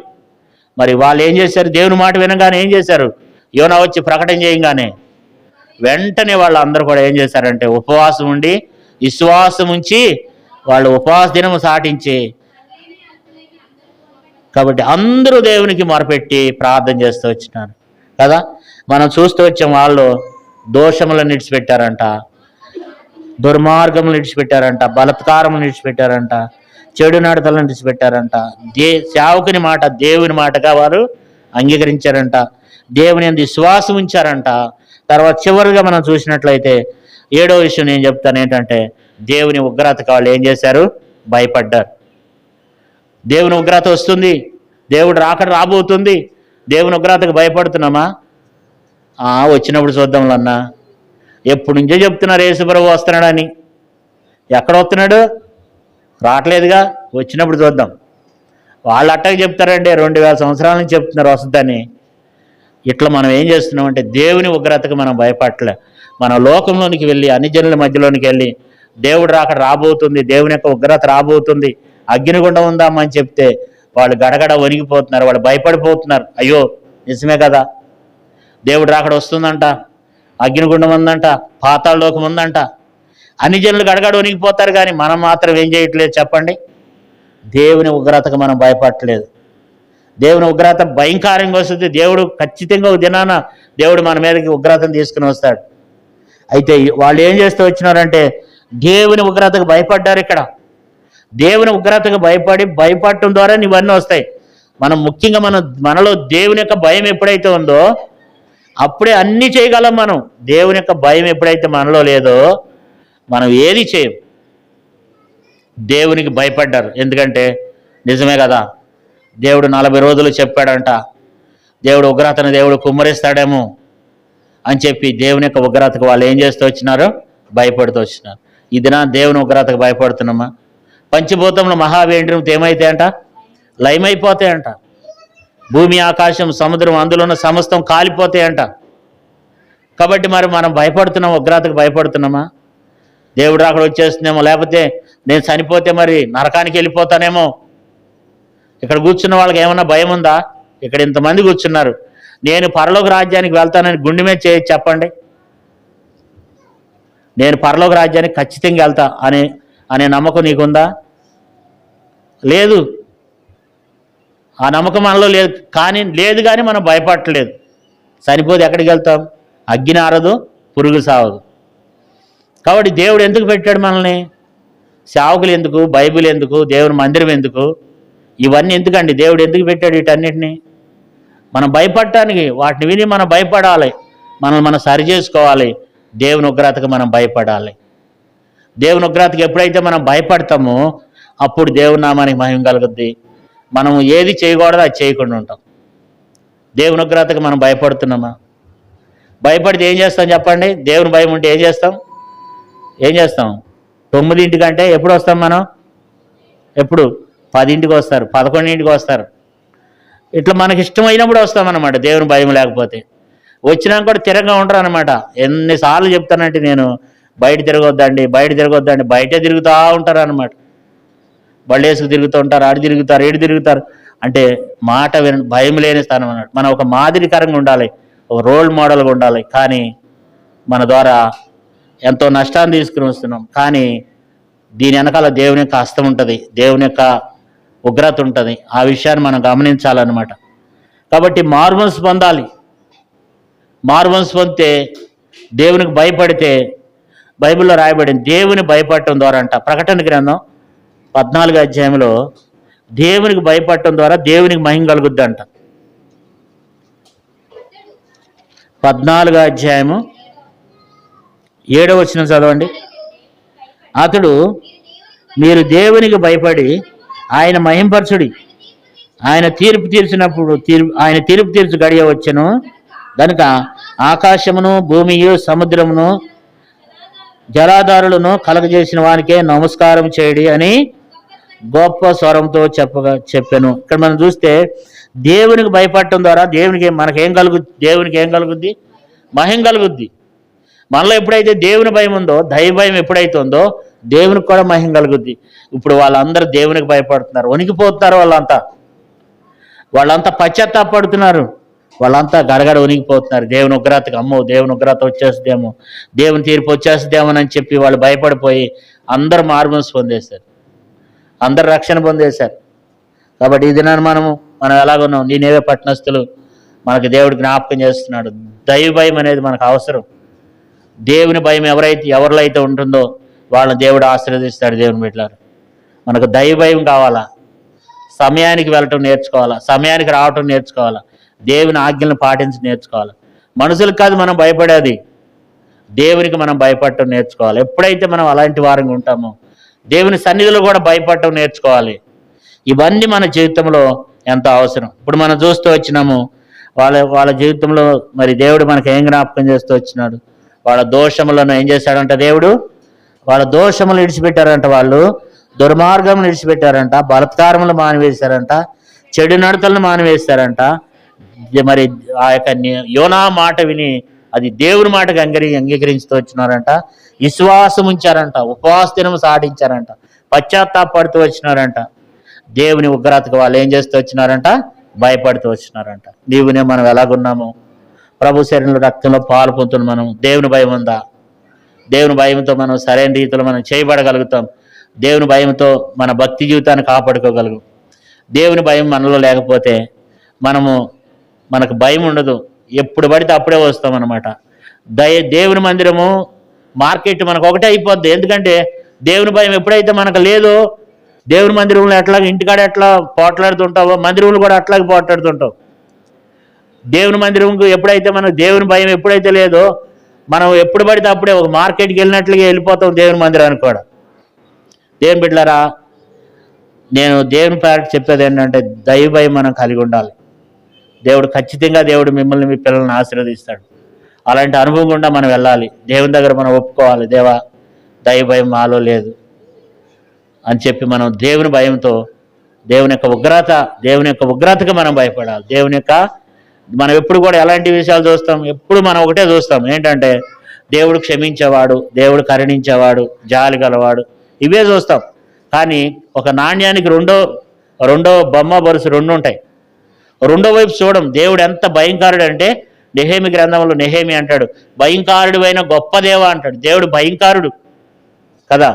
మరి వాళ్ళు ఏం చేశారు? దేవుని మాట వినగానే ఏం చేశారు? యోనా వచ్చి ప్రకటన చేయగానే వెంటనే వాళ్ళు అందరూ కూడా ఏం చేశారంటే ఉపవాసం ఉండి విశ్వాసం ఉంచి వాళ్ళు ఉపవాస దినము సాటించి, కాబట్టి అందరూ దేవునికి మొరపెట్టి ప్రార్థన చేస్తూ వచ్చినారు కదా. మనం చూస్తూ వచ్చాం, వాళ్ళు దోషములను విడిచిపెట్టారంట, దుర్మార్గములు విడిచిపెట్టారంట, బలత్కారములు విడిచిపెట్టారంట, చెడు నడతలను విడిచిపెట్టారంట. సేవకుని మాట దేవుని మాటగా వారు అంగీకరించారంట, దేవుని యందు విశ్వాసం ఉంచారంట. తర్వాత చివరిగా మనం చూసినట్లయితే 7వ విషయం నేను చెప్తాను ఏంటంటే దేవుని ఉగ్రతకు వాళ్ళు ఏం చేశారు? భయపడ్డారు. దేవుని ఉగ్రత వస్తుంది, దేవుడు రాకడ రాబోతుంది, దేవుని ఉగ్రతకు భయపడుతున్నామా? వచ్చినప్పుడు చూద్దాంలన్నా. ఎప్పటి నుంచో చెప్తున్నారు యేసుప్రభు వస్తున్నాడని. ఎక్కడ వస్తున్నాడు? రావట్లేదుగా. వచ్చినప్పుడు చూద్దాం. వాళ్ళు అట్టగా చెప్తారండి, 2000 సంవత్సరాల నుంచి చెప్తున్నారు వస్తుందని. ఇట్లా మనం ఏం చేస్తున్నామంటే దేవుని ఉగ్రతకు మనం భయపడలే. మన లోకంలోనికి వెళ్ళి అన్ని జనుల మధ్యలోనికి వెళ్ళి దేవుడు రాకడ రాబోతుంది, దేవుని యొక్క ఉగ్రత రాబోతుంది, అగ్నిగుండం ఉందామని చెప్తే వాళ్ళు గడగడ వణిగిపోతున్నారు, వాళ్ళు భయపడిపోతున్నారు. అయ్యో నిజమే కదా, దేవుడు రాకడ వస్తుందంట, అగ్నిగుండం ఉందంట, పాతాళలోకం ఉందంట. అన్ని జనులు గడగడ వణిగిపోతారు, కానీ మనం మాత్రం ఏం చేయట్లేదు చెప్పండి? దేవుని ఉగ్రతకు మనం భయపడట్లేదు. దేవుని ఉగ్రత భయంకరంగా వస్తుంది. దేవుడు ఖచ్చితంగా ఒక దినాన దేవుడు మన మీదకి ఉగ్రతను తీసుకుని వస్తాడు. అయితే వాళ్ళు ఏం చేస్తూ వచ్చినారంటే దేవుని ఉగ్రతకు భయపడ్డారు. ఇక్కడ దేవుని ఉగ్రతకు భయపడటం ద్వారా ఇవన్నీ వస్తాయి. మనం ముఖ్యంగా మనలో దేవుని యొక్క భయం ఎప్పుడైతే ఉందో అప్పుడే అన్నీ చేయగలం. మనం దేవుని యొక్క భయం ఎప్పుడైతే మనలో లేదో మనం ఏది చేయం. దేవునికి భయపడ్డారు, ఎందుకంటే నిజమే కదా, దేవుడు 40 రోజులు చెప్పాడంట దేవుడు ఉగ్రతను దేవుడు కుమ్మరిస్తాడేమో అని చెప్పి దేవుని యొక్క ఉగ్రతకు వాళ్ళు ఏం చేస్తూ వచ్చినారు? భయపడుతూ వచ్చినారు. ఈ దిన దేవుని ఉగ్రతకు భయపడుతున్నామా? పంచభూతములు మహావేంద్రంతో ఏమైతాయంట? లయమైపోతాయంట. భూమి ఆకాశం సముద్రం అందులో ఉన్న సమస్తం కాలిపోతాయంట. కాబట్టి మరి మనం భయపడుతున్నాం, ఉగ్రతకు భయపడుతున్నామా? దేవుడు అక్కడ వచ్చేస్తుందేమో, లేకపోతే నేను చనిపోతే మరి నరకానికి వెళ్ళిపోతానేమో. ఇక్కడ కూర్చున్న వాళ్ళకి ఏమన్నా భయం ఉందా? ఇక్కడ ఇంతమంది కూర్చున్నారు, నేను పరలోక రాజ్యానికి వెళ్తానని గుండె మీద చేసి చెప్పండి. నేను పరలోక రాజ్యానికి ఖచ్చితంగా వెళ్తా అనే నమ్మకం నీకుందా? లేదు. ఆ నమ్మకం మనలో లేదు. కానీ మనం భయపడట్లేదు. చనిపోతే ఎక్కడికి వెళ్తాం? అగ్ని ఆరదు, పురుగు సావదు. కాబట్టి దేవుడు ఎందుకు పెట్టాడు మనల్ని? సేవకులు ఎందుకు? బైబిల్ ఎందుకు? దేవుని మందిరం ఎందుకు? ఇవన్నీ ఎందుకండి? దేవుడు ఎందుకు పెట్టాడు వీటన్నిటిని? మనం భయపడటానికి. వాటిని విని మనం భయపడాలి, మనం సరి చేసుకోవాలి. దేవుని ఉగ్రతకు మనం భయపడాలి. దేవుని ఉగ్రతకు ఎప్పుడైతే మనం భయపడతామో అప్పుడు దేవుని నామానికి మహిమ కలుగుద్ది. మనం ఏది చేయకూడదో అది చేయకుండా ఉంటాం. దేవుని ఉగ్రతకు మనం భయపడుతున్నామా? భయపడితే ఏం చేస్తాం చెప్పండి? దేవుని భయం ఉంటే ఏం చేస్తాం? 9ంటికంటే ఎప్పుడు వస్తాం మనం? ఎప్పుడు? 10ంటికి వస్తారు, 11ంటికి వస్తారు. ఇట్లా మనకి ఇష్టమైనప్పుడు వస్తామన్నమాట. దేవుని భయం లేకపోతే వచ్చినాక కూడా తిరగగా ఉంటారు అనమాట. ఎన్నిసార్లు చెప్తానంటే నేను, బయట తిరగొద్దండి, బయటే తిరుగుతూ ఉంటారు అనమాట. బళ్ళేసుకు తిరుగుతూ ఉంటారు, ఆడి తిరుగుతారు, ఏడు తిరుగుతారు. అంటే మాట భయం లేని స్థానం అన్నట్టు. మనం ఒక మాదిరికరంగా ఉండాలి, ఒక రోల్ మోడల్గా ఉండాలి. కానీ మన ద్వారా ఎంతో నష్టాన్ని తీసుకుని వస్తున్నాం. కానీ దీని వెనకాల దేవుని యొక్క హస్తం ఉంటుంది, దేవుని యొక్క ఉగ్రత ఉంటుంది. ఆ విషయాన్ని మనం గమనించాలన్నమాట. కాబట్టి మారుమనసు పొందాలి. మారుమనసు పొందితే, దేవునికి భయపడితే, బైబిల్లో రాయబడింది దేవుని భయపడటం ద్వారా అంట. ప్రకటన గ్రంథం 14వ అధ్యాయంలో దేవునికి భయపడటం ద్వారా దేవునికి మహిమ కలుగుద్ది అంట. 14వ అధ్యాయము 7వ వచనం చదవండి. అతడు మీరు దేవునికి భయపడి ఆయన మహింపరచుడి, ఆయన తీర్పు తీర్చు గడియ వచ్చెను కనుక ఆకాశమును భూమియు సముద్రమును జలాధారులను కలగజేసిన వానికే నమస్కారం చేయడి అని గొప్ప స్వరంతో చెప్పాను. ఇక్కడ మనం చూస్తే దేవునికి భయపడటం ద్వారా దేవునికి ఏం కలుగుద్ది? మహిమ కలుగుద్ది. మనలో ఎప్పుడైతే దేవుని భయం ఉందో, దైవ భయం ఎప్పుడైతే ఉందో దేవునికి కూడా మహిమ కలుగుద్ది. ఇప్పుడు వాళ్ళందరూ దేవునికి భయపడుతున్నారు, వణికిపోతున్నారు. వాళ్ళంతా పశ్చాత్తాపడుతున్నారు, వాళ్ళంతా గడగడ వణికిపోతున్నారు. దేవుని ఉగ్రతకు, అమ్మో దేవుని ఉగ్రత వచ్చేస్తుందేమో, దేవుని తీర్పు వచ్చేస్తుందేమో అని చెప్పి వాళ్ళు భయపడిపోయి అందరూ మారుమనసు పొందేశారు, అందరు రక్షణ పొందేశారు. కాబట్టి ఈ దినాన్ని మనం ఎలాగున్నాం? నేనేవే పట్టణస్థులు మనకు దేవుడు జ్ఞాపకం చేస్తున్నాడు. దైవ భయం అనేది మనకు అవసరం. దేవుని భయం ఎవరిలో అయితే ఉంటుందో వాళ్ళని దేవుడు ఆశీర్వదిస్తాడు. దేవుని బిడ్డలారా, మనకు దైవ భయం కావాలా? సమయానికి వెళ్ళటం నేర్చుకోవాలా, సమయానికి రావటం నేర్చుకోవాలా, దేవుని ఆజ్ఞలను పాటించి నేర్చుకోవాలి. మనుషులకు కాదు మనం భయపడేది, దేవునికి మనం భయపడటం నేర్చుకోవాలి. ఎప్పుడైతే మనం అలాంటి వారంగా ఉంటామో దేవుని సన్నిధిలో కూడా భయపడటం నేర్చుకోవాలి. ఇవన్నీ మన జీవితంలో ఎంతో అవసరం. ఇప్పుడు మనం చూస్తూ వచ్చినాము వాళ్ళ జీవితంలో మరి దేవుడు మనకు ఏం జ్ఞాపకం చేస్తూ వచ్చినాడు? వాళ్ళ దోషములను ఏం చేశాడంట దేవుడు? వాళ్ళ దోషములు విడిచిపెట్టారంట, వాళ్ళు దుర్మార్గములు విడిచిపెట్టారంట, బలత్కారములు మానివేశారంట, చెడు నడతలను మానివేశారంట. మరి ఆ యొక్క యోనా మాట విని అది దేవుని మాటకు అంగీకరిస్తూ వచ్చినారంట, విశ్వాసం ఉంచారంట, ఉపవాస దినం సాధించారంట, పశ్చాత్తాపడుతూ వచ్చినారంట. దేవుని ఉగ్రతకు వాళ్ళు ఏం చేస్తూ వచ్చినారంట? భయపడుతూ వచ్చినారంట. నీవునే మనం ఎలాగున్నాము? ప్రభు శరీరంలో రక్తంలో పాలు పొందుతున్న మనం దేవుని భయం ఉందా? దేవుని భయంతో మనం సరైన రీతిలో మనం చేయబడగలుగుతాం. దేవుని భయంతో మన భక్తి జీవితాన్ని కాపాడుకోగలుగు. దేవుని భయం మనలో లేకపోతే మనకు భయం ఉండదు, ఎప్పుడు పడితే అప్పుడే వస్తాం అన్నమాట. దేవుని మందిరము మార్కెట్ మనకు ఒకటే అయిపోద్ది. ఎందుకంటే దేవుని భయం ఎప్పుడైతే మనకు లేదో దేవుని మందిరంలో ఎట్లాగ ఇంటికాడ ఎట్లా పోట్లాడుతుంటావో మందిరంలో కూడా అట్లాగే పోట్లాడుతుంటావు. దేవుని మందిరంకు ఎప్పుడైతే మనకు దేవుని భయం ఎప్పుడైతే లేదో మనం ఎప్పుడు పడితే అప్పుడే ఒక మార్కెట్కి వెళ్ళినట్లుగా వెళ్ళిపోతాం దేవుని మందిరానికి కూడా. దేవుని బిడ్డలారా, నేను దేవుని పేరట చెప్పేది ఏంటంటే దైవ భయం మనం కలిగి ఉండాలి. దేవుడు ఖచ్చితంగా మిమ్మల్ని మీ పిల్లల్ని ఆశీర్వదిస్తాడు. అలాంటి అనుభవం గుండా మనం వెళ్ళాలి. దేవుని దగ్గర మనం ఒప్పుకోవాలి, దేవా దైవ భయం మాలో లేదు అని చెప్పి మనం దేవుని భయంతో దేవుని యొక్క ఉగ్రతకు మనం భయపడాలి. మనం ఎప్పుడు కూడా ఎలాంటి విషయాలు చూస్తాం, ఎప్పుడు మనం ఒకటే చూస్తాం, ఏంటంటే దేవుడు క్షమించేవాడు, దేవుడు కరుణించేవాడు, జాలి గలవాడు, ఇవే చూస్తాం. కానీ ఒక నాణ్యానికి రెండో బొమ్మ బరుసు రెండు ఉంటాయి. రెండో వైపు చూడం. దేవుడు ఎంత భయంకరుడు అంటే నెహేమి గ్రంథంలో నెహేమి అంటాడు, భయంకరుడు అయిన గొప్ప దేవ అంటాడు. దేవుడు భయంకరుడు కదా.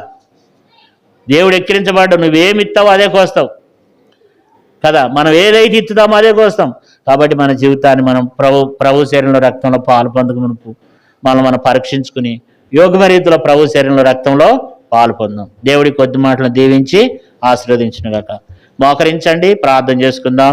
దేవుడు ఎక్కిరించబడ్డాడు, నువ్వేమి ఇస్తావో అదే కోస్తావు కదా. మనం ఏదైతే ఇస్తామో అదే కోస్తాం. కాబట్టి మన జీవితాన్ని మనం ప్రభు శరీరంలో రక్తంలో పాలు పొందుకు మనం పరీక్షించుకుని యోగ్య రీతిలో ప్రభు శరీరంలో రక్తంలో పాలు పొందాం. దేవుడి కొద్ది మాటలను దీవించి ఆశీర్వదించునుగాక. మోకరించండి, ప్రార్థన చేసుకుందాం.